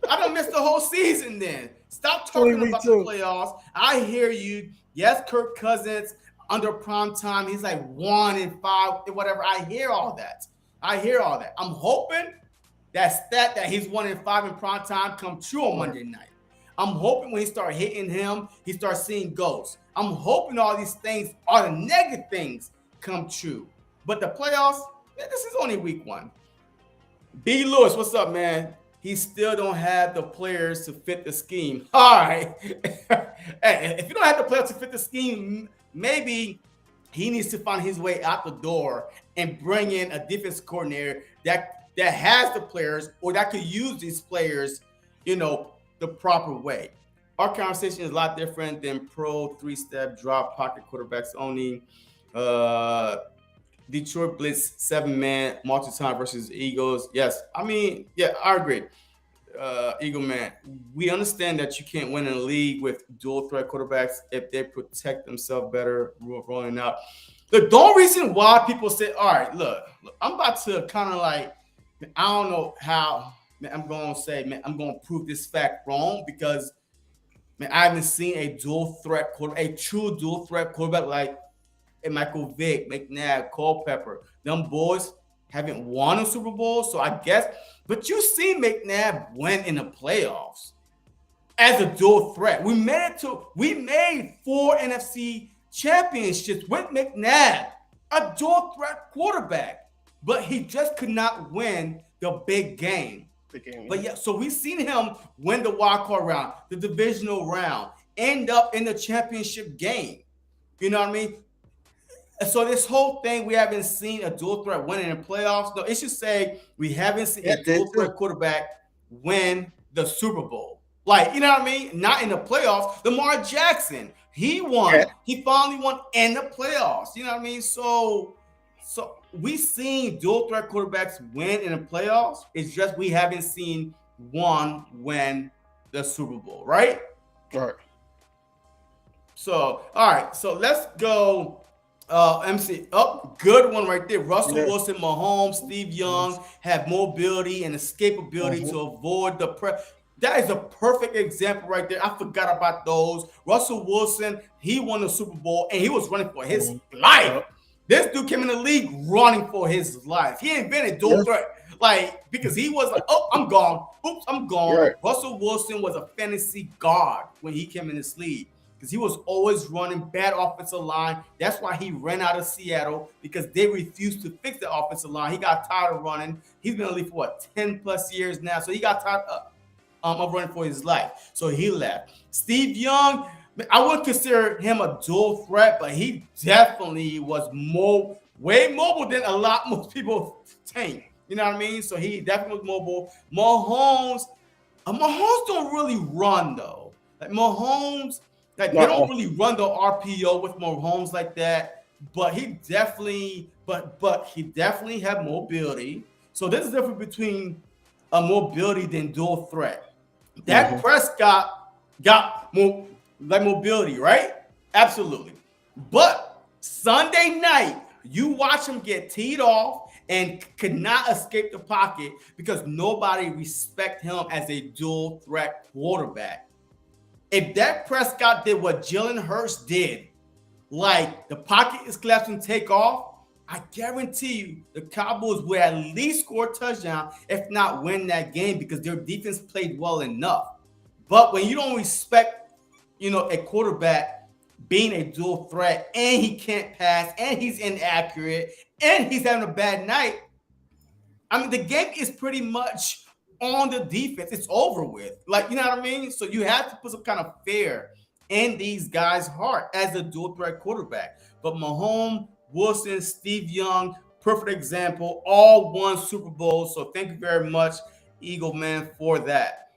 I don't miss the whole season then. Stop It's only talking week about the two. playoffs. I hear you. Yes, Kirk Cousins under prime time, he's like 1-5, whatever. I hear all that. I hear all that. I'm hoping that stat that he's 1-5 in prime time come true on Right. Monday night. I'm hoping when he start hitting him, he starts seeing ghosts. I'm hoping all these things, all the negative things, come true. But the playoffs, man, this is only week one. B. Lewis, what's up, man? He still don't have the players to fit the scheme. All right. Hey, if you don't have the players to fit the scheme, maybe he needs to find his way out the door and bring in a defense coordinator that has the players or that could use these players, the proper way. Our conversation is a lot different than pro three-step drop pocket quarterbacks only. Uh, Detroit blitz 7-man multi-time versus Eagles. Yes, I mean, yeah, I agree. Eagle man, we understand that you can't win in a league with dual threat quarterbacks if they protect themselves better rolling out. The only reason why people say, all right, look, I'm about to kind of like, I don't know how, man, I'm going to say, man, I'm going to prove this fact wrong because, man, I haven't seen a dual threat quarterback, a true dual threat quarterback like Michael Vick, McNabb, Culpepper. Them boys haven't won a Super Bowl, so I guess. But you see McNabb win in the playoffs as a dual threat. We made 4 NFC championships with McNabb, a dual threat quarterback, but he just could not win the big game. Big game. But yeah, so we've seen him win the wild card round, the divisional round, end up in the championship game. You know what I mean? So this whole thing, we haven't seen a dual threat winning in playoffs. No, it should say we haven't seen Yeah, a dual threat quarterback win the Super Bowl. Like, you know what I mean? Not in the playoffs. Lamar Jackson, he won. Yeah. He finally won in the playoffs. You know what I mean? So we've seen dual threat quarterbacks win in the playoffs. It's just we haven't seen one win the Super Bowl, right? All right. So, all right. So let's go. MC, good one right there. Russell Yeah. Wilson, Mahomes, Steve Young have mobility and escapability Mhm. to avoid the press. That is a perfect example right there. I forgot about those. Russell Wilson, he won the Super Bowl and he was running for his life. Yep. This dude came in the league running for his life. He invented dual Yeah. threat. Like, because he was like, oh, I'm gone. Oops, I'm gone. Right. Russell Wilson was a fantasy god when he came in this league because he was always running bad offensive line. That's why he ran out of Seattle because they refused to fix the offensive line. He got tired of running. He's been in the league for what, 10 plus years now. So he got tired of running for his life. So he left. Steve Young, I wouldn't consider him a dual threat, but he definitely was way mobile than a lot most people think. You know what I mean? So he definitely was mobile. Mahomes don't really run though. Like Mahomes, like they don't really run the RPO with Mahomes like that. But he definitely, but he definitely had mobility. So there's a difference between a mobility than dual threat. Dak Prescott got mobility, right? Absolutely. But Sunday night, you watch him get teed off and could not escape the pocket because nobody respect him as a dual threat quarterback. If Dak Prescott did what Jalen Hurts did, like the pocket is collapsing and take off, I guarantee you the Cowboys will at least score a touchdown, if not win that game, because their defense played well enough. But when you don't respect, a quarterback being a dual threat and he can't pass and he's inaccurate and he's having a bad night, I mean, the game is pretty much on the defense. It's over with. Like, you know what I mean? So you have to put some kind of fear in these guys' heart as a dual threat quarterback. But Mahomes, Wilson, Steve Young, perfect example, all won Super Bowls. So thank you very much, Eagle Man, for that.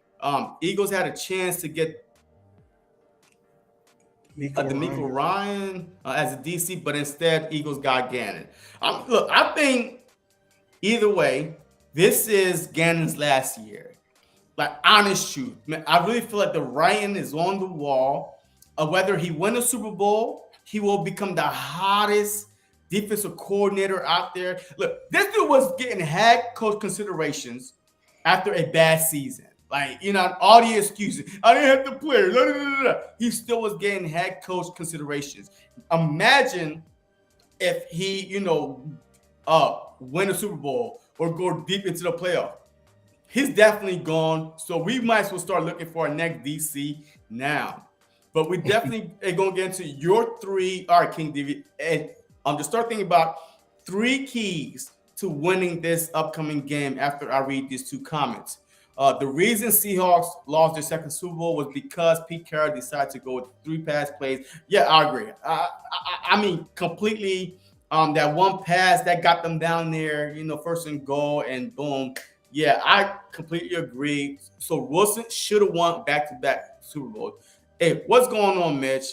Eagles had a chance to get Miko D'Amico Ryan. Ryan as a DC, but instead Eagles got Gannon. Look, I think either way, this is Gannon's last year. Like honest truth, man, I really feel like the writing is on the wall. Whether he win a Super Bowl, he will become the hottest defensive coordinator out there. Look, this dude was getting head coach considerations after a bad season. Like, all the excuses. I didn't have to play. Blah, blah, blah, blah. He still was getting head coach considerations. Imagine if he, win a Super Bowl or go deep into the playoff. He's definitely gone. So we might as well start looking for our next DC now. But we definitely are going to get into your three. All right, King David. And just start thinking about three keys to winning this upcoming game after I read these two comments. The reason Seahawks lost their second Super Bowl was because Pete Carroll decided to go with 3 pass plays. Yeah, I agree. I mean, completely. That one pass that got them down there, first and goal, and boom. Yeah, I completely agree. So Wilson should have won back-to-back Super Bowls. Hey, what's going on, Mitch?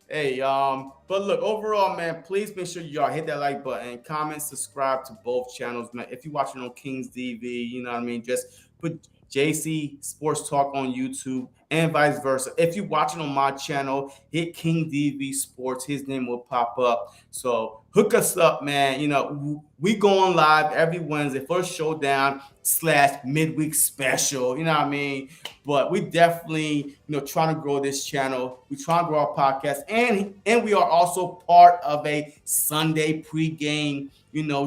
Hey, but look, overall, man, please make sure y'all hit that like button, comment, subscribe to both channels, man. If you're watching on Kings TV, you know what I mean, just put JC Sports Talk on YouTube and vice versa. If you're watching on my channel, hit King DV Sports. His name will pop up. So hook us up, man. We going live every Wednesday for Showdown / midweek special. You know what I mean? But we definitely, trying to grow this channel. We trying to grow our podcast, and we are also part of a Sunday pregame,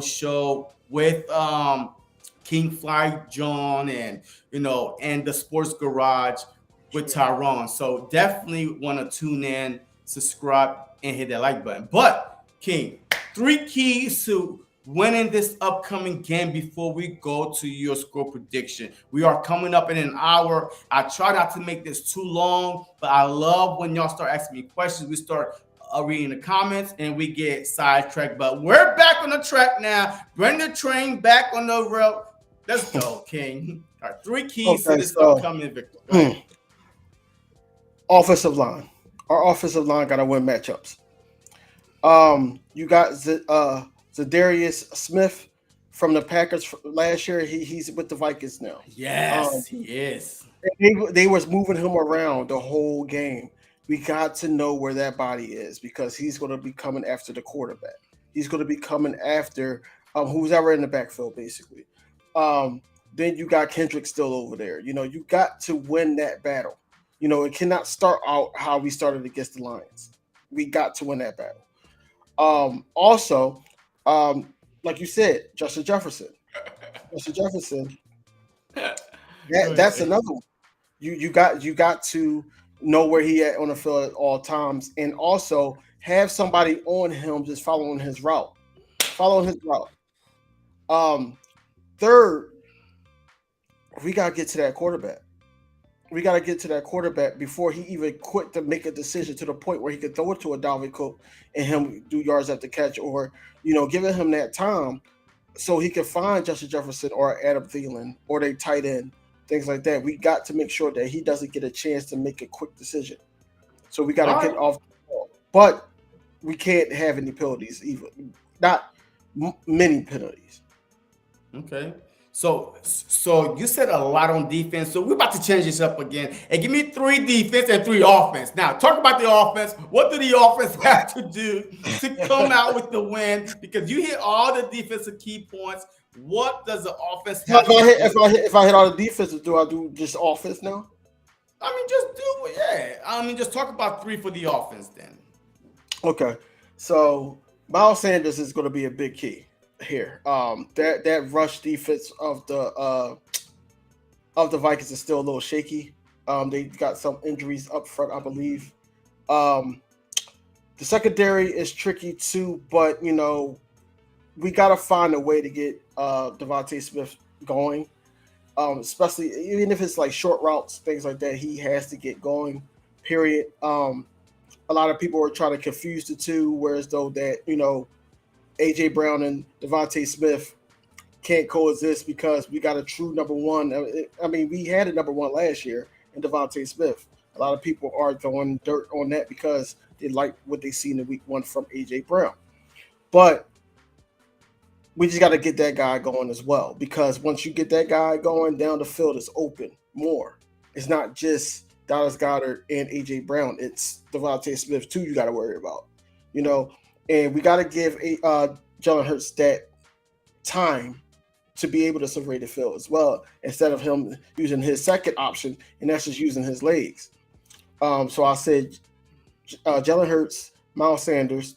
show with King Fly John and and the Sports Garage with Tyrone. So definitely want to tune in, subscribe, and hit that like button. But King, 3 keys to winning this upcoming game before we go to your score prediction. We are coming up in an hour. I try not to make this too long, but I love when y'all start asking me questions. We start reading the comments and we get sidetracked. But we're back on the track now. Bring the train back on the road. Let's go, King. All right, 3 keys to this upcoming victory. Offensive line. Our offensive line got to win matchups. You got Zadarius Smith from the Packers last year. He's with the Vikings now. Yes, he is. They was moving him around the whole game. We got to know where that body is because he's going to be coming after the quarterback. He's going to be coming after who's ever in the backfield, basically. Then you got Kendrick still over there. You got to win that battle. It cannot start out how we started against the Lions. We got to win that battle. Also, like you said, Justin Jefferson. That's another one. You got to know where he at on the field at all times, and also have somebody on him just following his route. Third, we gotta get to that quarterback. Before he even quit to make a decision to the point where he could throw it to a Dalvin Cook and him do yards after catch, or giving him that time so he can find Justin Jefferson or Adam Thielen or they tight end, things like that. We got to make sure that he doesn't get a chance to make a quick decision. So we got to get off the ball, but we can't have any penalties, even not many penalties. Okay. So you said a lot on defense. So we're about to change this up again. And give me 3 defense and 3 offense. Now, talk about the offense. What do the offense have to do to come out with the win? Because you hit all the defensive key points. What does the offense have to do? If I hit all the defenses, do I do just offense now? I mean, just do it. Yeah. I mean, just talk about 3 for the offense then. Okay. So Miles Sanders is going to be a big key here. That rush defense of the Vikings is still a little shaky. They got some injuries up front, I believe. The secondary is tricky too, but we got to find a way to get Devontae Smith going. Especially even if it's like short routes, things like that, he has to get going. Period. A lot of people are trying to confuse the two, whereas though that AJ Brown and Devontae Smith can't coexist because we got a true number one. I mean, we had a number one last year in Devontae Smith. A lot of people are throwing dirt on that because they like what they see in the week one from AJ Brown. But we just got to get that guy going as well, because once you get that guy going, down the field is open more. It's not just Dallas Goedert and AJ Brown. It's Devontae Smith too. You got to worry about, you know, and we got to give Jalen Hurts that time to be able to survey the field as well, instead of him using his second option, and that's just using his legs. So I said Jalen Hurts, Miles Sanders,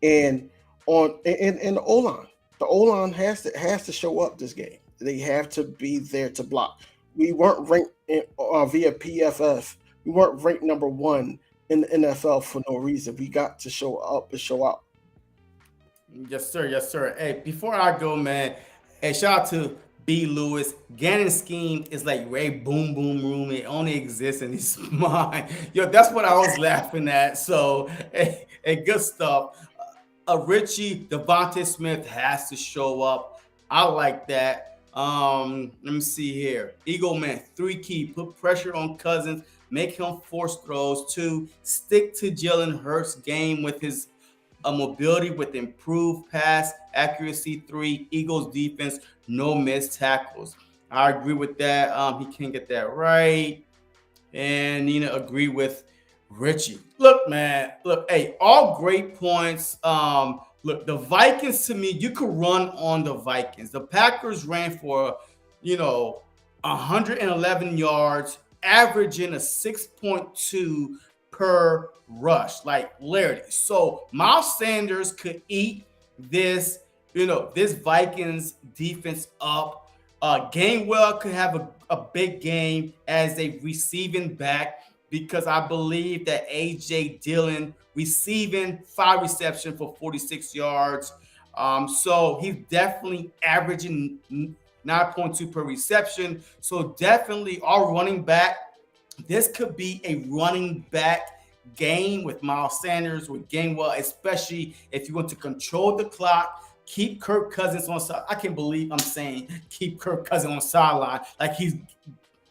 and in the O line. The O line has to show up this game. They have to be there to block. We weren't ranked via PFF. We weren't ranked number one in the NFL for no reason. We got to show up and show out. Yes, sir. Yes, sir. Hey, before I go, man, hey, shout out to B. Lewis. Gannon scheme is like Ray Boom Boom Room. It only exists in his mind. Yo, that's what I was laughing at. So, hey, good stuff. Richie Devontae Smith has to show up. I like that. Let me see here. Eagle Man, 3 key. Put pressure on Cousins. Make him force throws. 2, stick to Jalen Hurts' game with his mobility with improved pass accuracy. 3, Eagles defense, no missed tackles. I agree with that. He can't get that right. And Nina agree with Richie. Look, man. Look, hey, all great points. Look, the Vikings, to me, you could run on the Vikings. The Packers ran for, 111 yards, averaging a 6.2 per rush, like literally. So Miles Sanders could eat this Vikings defense up. Gainwell could have a big game as a receiving back, because I believe that A.J. Dillon receiving 5 receptions for 46 yards. So he's definitely averaging 9.2 per reception. So definitely our running back. This could be a running back game with Miles Sanders, with Gainwell, especially if you want to control the clock. Keep Kirk Cousins on side. I can't believe I'm saying keep Kirk Cousins on sideline like he's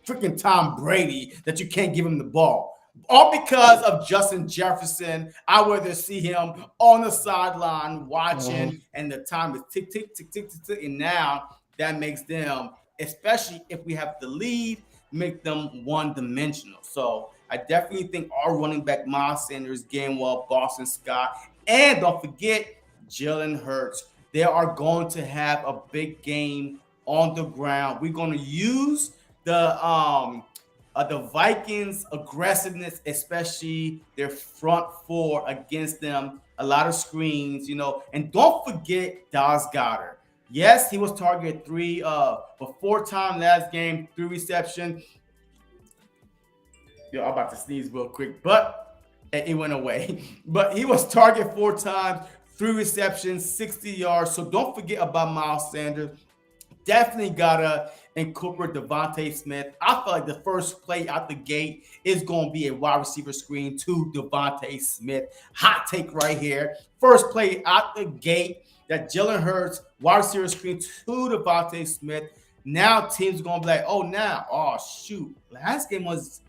freaking Tom Brady, that you can't give him the ball. All because of Justin Jefferson. I would rather see him on the sideline watching, and the time is tick, tick, tick, tick, tick, tick. And now that makes them, especially if we have the lead, make them one-dimensional. So I definitely think our running back, Miles Sanders, Gainwell, Boston Scott, and don't forget Jalen Hurts. They are going to have a big game on the ground. We're going to use the Vikings' aggressiveness, especially their front four against them. A lot of screens, and don't forget Dallas Goedert. Yes, he was targeted 4 times last game, 3 reception. I'm about to sneeze real quick, but it went away. But he was targeted 4 times, 3 receptions, 60 yards. So don't forget about Miles Sanders. Definitely gotta incorporate Devontae Smith. I feel like the first play out the gate is going to be a wide receiver screen to Devontae Smith. Hot take right here. First play out the gate, that Jalen Hurts wide receiver screen to Devontae Smith. Now teams are going to be like, oh shoot, last game was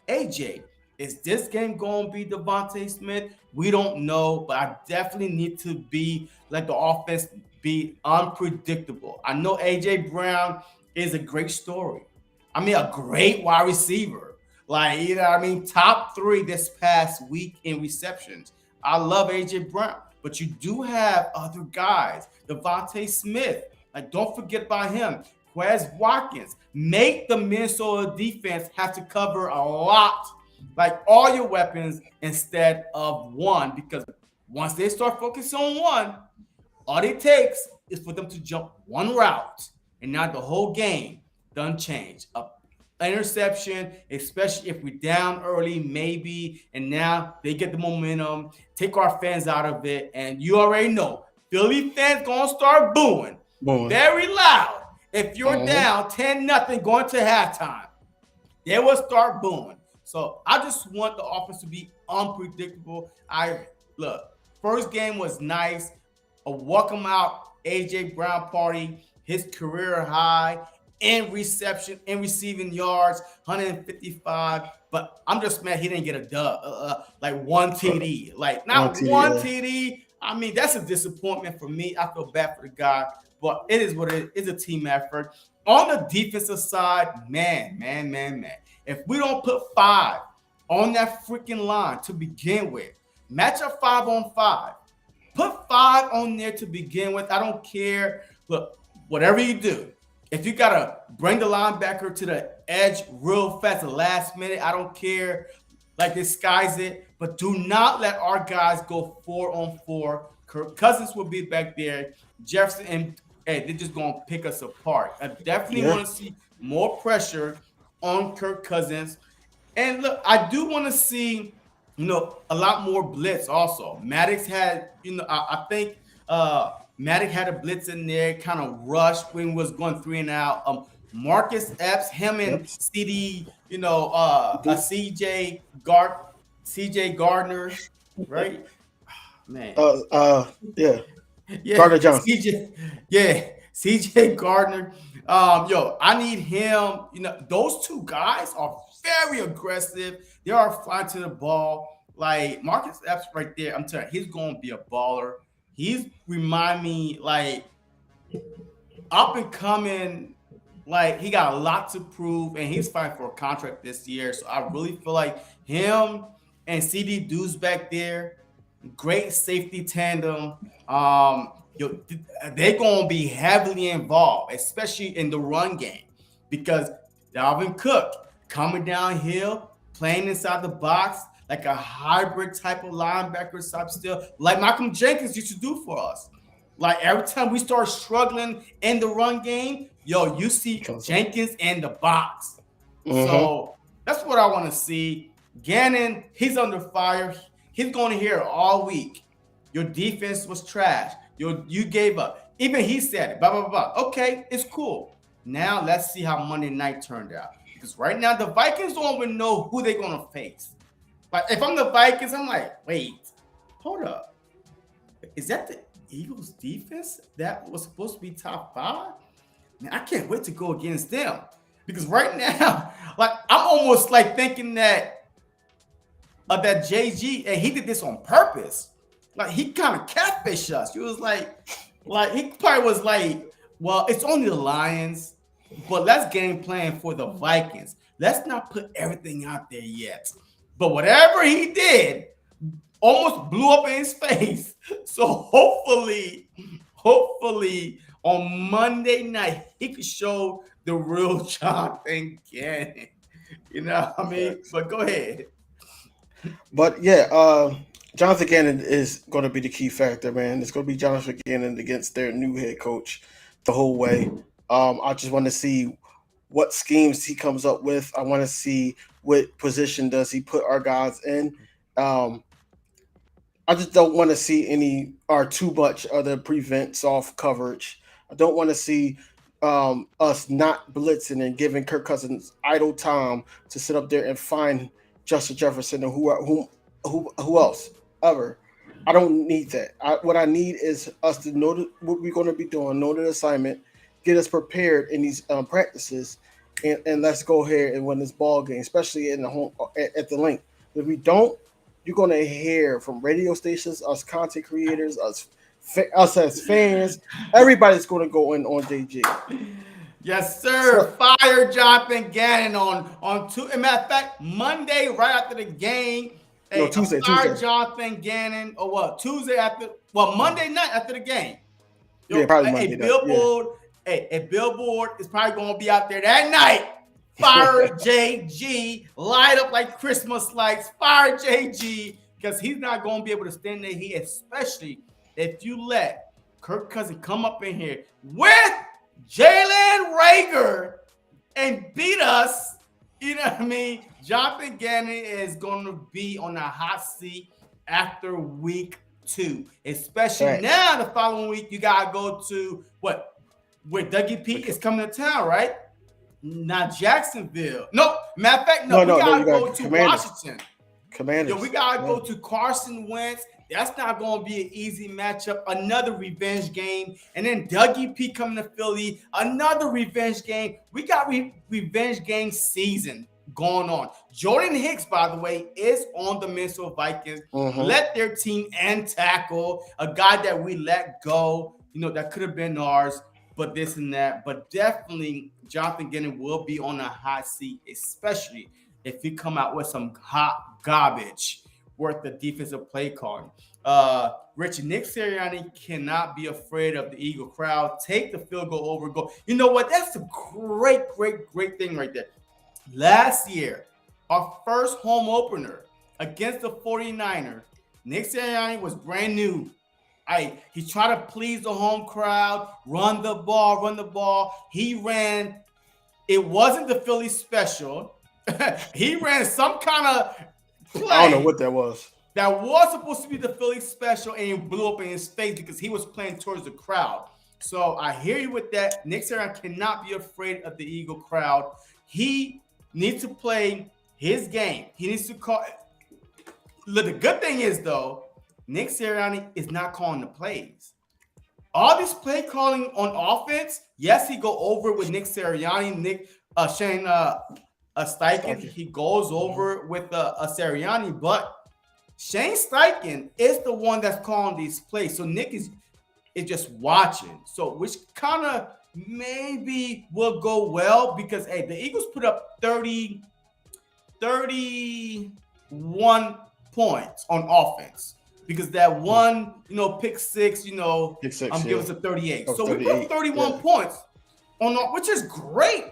AJ. Is this game going to be Devontae Smith? We don't know, but I definitely need to be like the offense be unpredictable. I know AJ Brown is a great story. I mean, a great wide receiver. Like, top 3 this past week in receptions. I love AJ Brown, but you do have other guys. Devontae Smith, like, don't forget about him. Quez Watkins. Make the Minnesota defense have to cover a lot, like all your weapons instead of one, because once they start focusing on one, all it takes is for them to jump one route, and now the whole game done change. An interception, especially if we're down early, maybe, and now they get the momentum, take our fans out of it, and you already know, Philly fans gonna start booing very loud. If you're down 10-0 going to halftime, they will start booing. So I just want the offense to be unpredictable. First game was nice. Welcome out AJ Brown party his career high in reception, in receiving yards, 155. But I'm just mad he didn't get a dub, like one TD, like One not TD. one TD. I mean, that's a disappointment for me. I feel bad for the guy, but it is what it is. It's a team effort. On the defensive side, man. If we don't put 5 on that freaking line to begin with, match up 5-on-5. Put 5 on there to begin with. I don't care. Look, whatever you do, if you gotta bring the linebacker to the edge real fast, the last minute, I don't care. Like disguise it, but do not let our guys go 4-on-4. Kirk Cousins will be back there. Jefferson and hey, they're just gonna pick us apart. I definitely Yeah. want to see more pressure on Kirk Cousins. And look, I do want to see, a lot more blitz also. Maddox had, I think Maddox had a blitz in there, kind of rushed when he was going 3 and out. Marcus Epps, him Yep. and CD, Do- CJ Gardner, right? Man. Yeah. Yeah, Gardner Johnson. CJ Gardner. I need him. Those two guys are very aggressive. They are flying to the ball. Like Marcus Epps right there. I'm telling you, he's gonna be a baller. He's remind me like up and coming. Like he got a lot to prove, and he's fighting for a contract this year. So I really feel like him and CD Dudes back there, great safety tandem. They're gonna be heavily involved, especially in the run game, because Dalvin Cook coming downhill, playing inside the box like a hybrid type of linebacker type still, like Malcolm Jenkins used to do for us. Like every time we start struggling in the run game, you see Jenkins in the box. Mm-hmm. So that's what I want to see. Gannon, he's under fire. He's going to hear it all week. Your defense was trash. You gave up. Even he said it. Blah, blah, blah. Okay, it's cool. Now let's see how Monday night turned out. Because right now the Vikings don't even know who they're going to face. But if I'm the Vikings, I'm like, wait, hold up. Is that the Eagles defense that was supposed to be top 5? Man, I can't wait to go against them. Because right now, like I'm almost like thinking that JG, and he did this on purpose. Like he kind of catfished us. He was like he probably was like, well, it's only the Lions, but let's game plan for the Vikings. Let's not put everything out there yet. But whatever he did, almost blew up in his face. So hopefully on Monday night he could show the real Jonathan Gannon. You know what I mean? But go ahead. But yeah, Jonathan Gannon is going to be the key factor, man. It's going to be Jonathan Gannon against their new head coach the whole way. I just want to see what schemes he comes up with. I want to see what position does he put our guys in. I just don't want to see any or too much of the prevent soft coverage. I don't want to see us not blitzing and giving Kirk Cousins idle time to sit up there and find Justin Jefferson and who else ever. I don't need that. What I need is us to know what we're going to be doing, know the assignment, get us prepared in these practices, and let's go ahead and win this ball game, especially in the home at the link. If we don't, you're going to hear from radio stations, us content creators, us as fans, everybody's going to go in on JG. Yes, sir. Fire Jonathan Gannon on two. As a matter of fact, Monday right after the game. No, Tuesday. Jonathan Gannon or what? Tuesday after. Well, Monday night after the game. Probably Monday night. Billboard. Yeah. A billboard is probably going to be out there that night. Fire JG, light up like Christmas lights. Fire JG, because he's not going to be able to stand there here, especially if you let Kirk Cousins come up in here with Jalen Reagor and beat us. You know what I mean? Jonathan Gannon is going to be on the hot seat after week 2, especially now the following week. You got to go to where Dougie P is coming to town, right? Not Jacksonville. No, matter of fact, we gotta go to Washington. Commanders. We gotta go to Carson Wentz That's not going to be an easy matchup. Another revenge game. And then Dougie P coming to Philly. Another revenge game. We got revenge game season going on. Jordan Hicks, by the way, is on the Minnesota Vikings. Mm-hmm. Let their team and tackle a guy that we let go, that could have been ours, but this and that. But definitely, Jonathan Gannon will be on a hot seat, especially if he come out with some hot garbage worth the defensive play calling. Rich, Nick Sirianni cannot be afraid of the Eagle crowd. Take the field goal over goal. You know what? That's a great, great, great thing right there. Last year, our first home opener against the 49ers, Nick Sirianni was brand new. He tried to please the home crowd, run the ball. He ran. It wasn't the Philly special. He ran some kind of play. I don't know what that was. That was supposed to be the Philly special, and it blew up in his face because he was playing towards the crowd. So I hear you with that. Nick Sirianni cannot be afraid of the Eagle crowd. He needs to play his game. He needs to call. Look, the good thing is, though, Nick Sirianni is not calling the plays. All this play calling on offense, yes, he go over with Nick Sirianni, Shane Steichen. He goes over with Sirianni, but Shane Steichen is the one that's calling these plays. So Nick is just watching. So which kind of maybe will go well because, hey, the Eagles put up 31 points on offense. Because that one, pick six, give us a 38. So we put up 31 points which is great.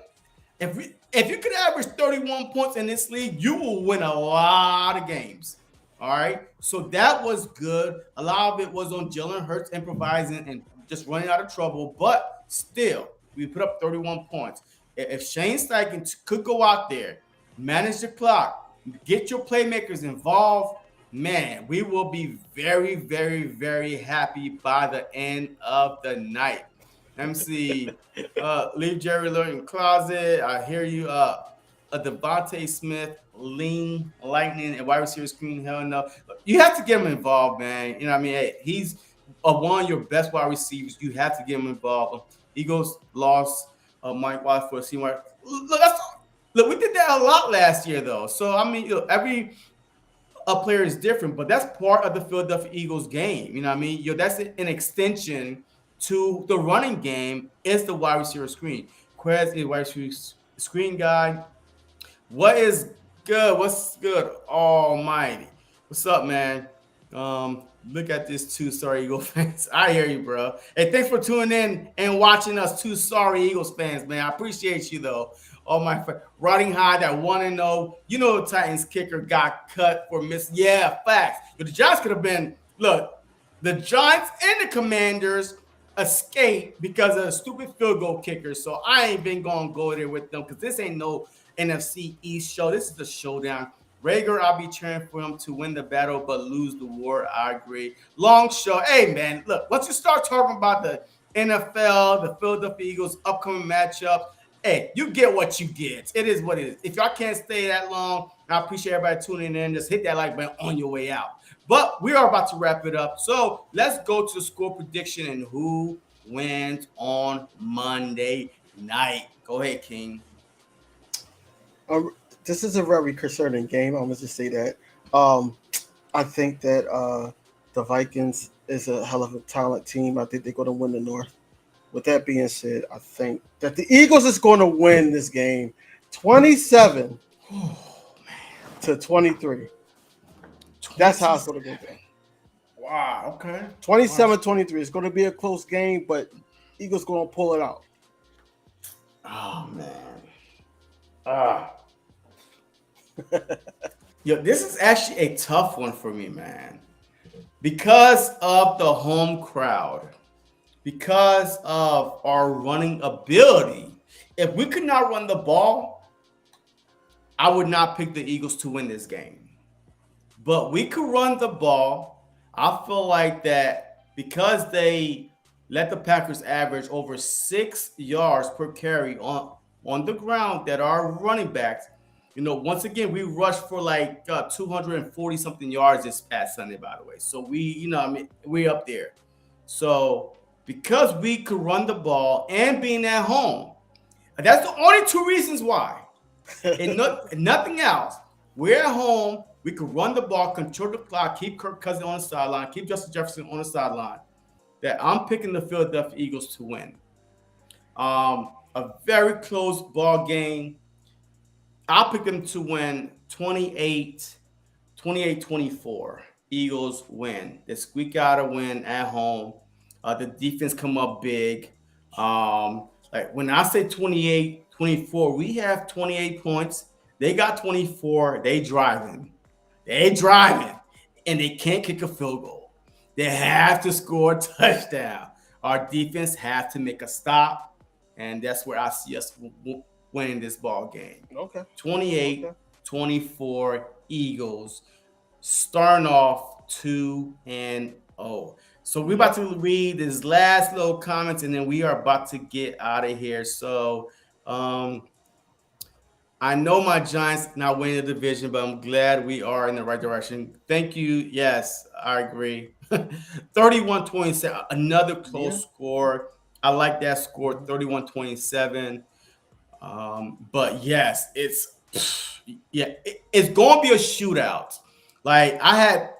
If you could average 31 points in this league, you will win a lot of games. All right. So that was good. A lot of it was on Jalen Hurts improvising and just running out of trouble. But still, we put up 31 points. If Shane Steichen could go out there, manage the clock, get your playmakers involved, man, we will be very, very, very happy by the end of the night. Let me see. Leave Jerry Lure in closet. I hear you. A Devontae Smith, lean, lightning, and wide receiver screen. Hell no. You have to get him involved, man. You know what I mean? Hey, he's one of your best wide receivers. You have to get him involved. Eagles lost Mike Watt for a senior. Look, we did that a lot last year, though. So, I mean, every player is different, but that's part of the Philadelphia Eagles game. You know what I mean? That's an extension to the running game is the wide receiver screen. Quez is wide receiver screen guy. What is good? What's good? Almighty. What's up, man? Look at this too. Sorry, Eagles fans. I hear you, bro. Hey, thanks for tuning in and watching us, two sorry Eagles fans, man. I appreciate you, though. Oh, my friend. Riding high, that 1-0. The Titans kicker got cut for miss. Yeah, facts. But the Giants could have been, look, the Giants and the Commanders escaped because of a stupid field goal kicker. So I ain't been going to go there with them because this ain't no NFC East show. This is the showdown. Rager, I'll be cheering for him to win the battle but lose the war. I agree. Long show. Hey, man, look, once you start talking about the NFL, the Philadelphia Eagles upcoming matchup, hey, you get what you get. It is what it is. If y'all can't stay that long, I appreciate everybody tuning in. Just hit that like button on your way out. But we are about to wrap it up. So let's go to the score prediction and who wins on Monday night. Go ahead, King. This is a very concerning game. I'm gonna just say that. I think that the Vikings is a hell of a talent team. I think they're going to win the North. With that being said, I think that the Eagles is going to win this game 27 to 23. That's how it's going to go down. Wow, okay. 27-23. It's going to be a close game, but Eagles going to pull it out. Oh, man. Yo, this is actually a tough one for me, man. Because of the home crowd. Because of our running ability. If we could not run the ball, I would not pick the Eagles to win this game. But we could run the ball. I feel like that because they let the Packers average over 6 yards per carry on the ground that our running backs, Once again, we rushed for like 240 something yards this past Sunday, by the way. So we're up there. So because we could run the ball and being at home, that's the only two reasons why. And nothing else. We're at home. We could run the ball, control the clock, keep Kirk Cousins on the sideline, keep Justin Jefferson on the sideline. That I'm picking the Philadelphia Eagles to win. A very close ball game. I'll pick them to win 28-24. Eagles win. They squeak out a win at home. The defense come up big. Like when I say 28-24, we have 28 points. They got 24. They driving. They driving. And they can't kick a field goal. They have to score a touchdown. Our defense have to make a stop. And that's where I see us winning this ball game. Okay. 28-24 Eagles, starting off 2-0. So we're about to read this last little comments, and then we are about to get out of here. So I know my Giants not winning the division, but I'm glad we are in the right direction. Thank you. Yes, I agree. 31-27, another Yeah. close score. I like that score, 31-27. But yes, it's going to be a shootout. Like I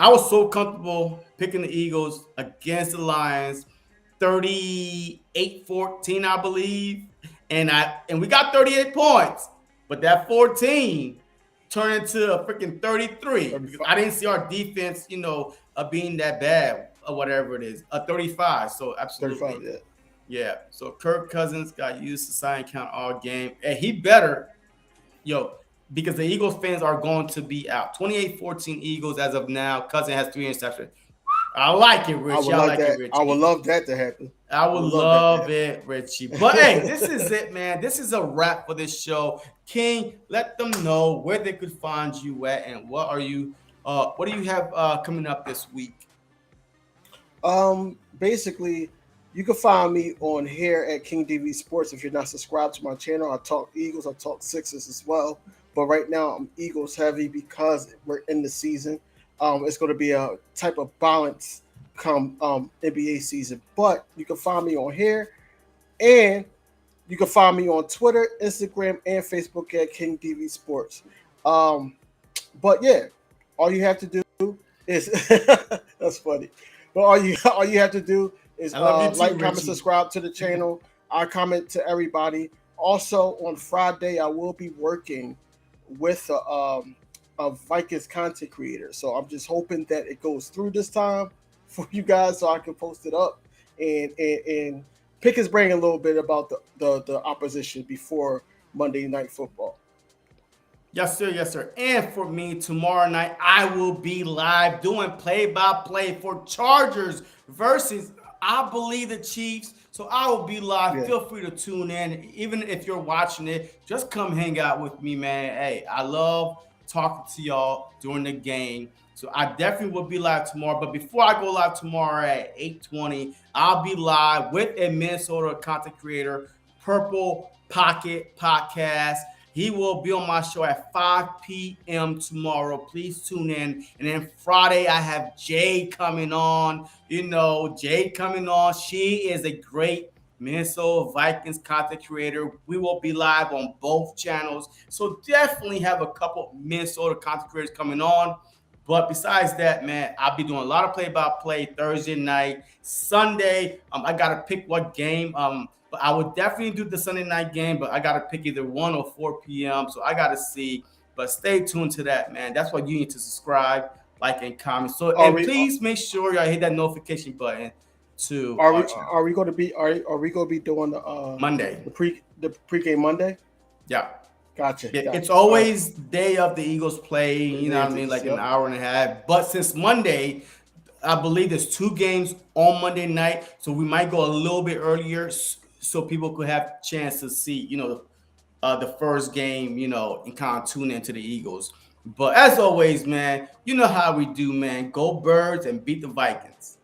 was so comfortable picking the Eagles against the Lions, 38-14, I believe, and we got 38 points, but that 14 turned into a freaking 33 because I didn't see our defense, being that bad or whatever it is, a 35. So absolutely. 35, yeah. Yeah, so Kirk Cousins got used to sign count all game, and he better, because the Eagles fans are going to be out. 28-14 Eagles as of now. Cousins has 3 interceptions. I like it, Richie. I like it, Richie. I would love that to happen. I would love it, Richie. But hey, this is it, man. This is a wrap for this show. King, let them know where they could find you at, and what do you have coming up this week? Basically, you can find me on here at King DV Sports. If you're not subscribed to my channel, I talk Eagles, I talk Sixers as well. But right now, I'm Eagles heavy because we're in the season. It's going to be a type of balance come NBA season. But you can find me on here, and you can find me on Twitter, Instagram, and Facebook at King DV Sports. But yeah, all you have to do is that's funny. But all you have to do is like, comment, subscribe to the channel. I comment to everybody. Also on Friday, I will be working with a Vikings content creator. So I'm just hoping that it goes through this time for you guys, so I can post it up and pick his brain a little bit about the opposition before Monday Night Football. Yes, sir. Yes, sir. And for me, tomorrow night, I will be live doing play-by-play for Chargers versus, I believe, the Chiefs. So I will be live. Yeah. Feel free to tune in. Even if you're watching it, just come hang out with me, man. Hey, I love talking to y'all during the game. So I definitely will be live tomorrow. But before I go live tomorrow at 8:20, I'll be live with a Minnesota content creator, Purple Pocket Podcast. He will be on my show at 5 p.m. tomorrow. Please tune in. And then Friday, I have Jade coming on. Jade coming on. She is a great Minnesota Vikings content creator. We will be live on both channels. So definitely have a couple Minnesota content creators coming on. But besides that, man, I'll be doing a lot of play-by-play Thursday night. Sunday, I got to pick what game. But I would definitely do the Sunday night game, but I got to pick either 1 or 4 p.m. So I got to see. But stay tuned to that, man. That's why you need to subscribe, like, and comment. So please make sure y'all hit that notification button to are we going to be doing the Monday, the pregame Monday? Yeah. Gotcha. It's always day of the Eagles play, you know what I mean, like an hour and a half. But since Monday, I believe there's 2 games on Monday night, so we might go a little bit earlier so people could have a chance to see, the first game, and kind of tune into the Eagles. But as always, man, you know how we do, man. Go Birds and beat the Vikings.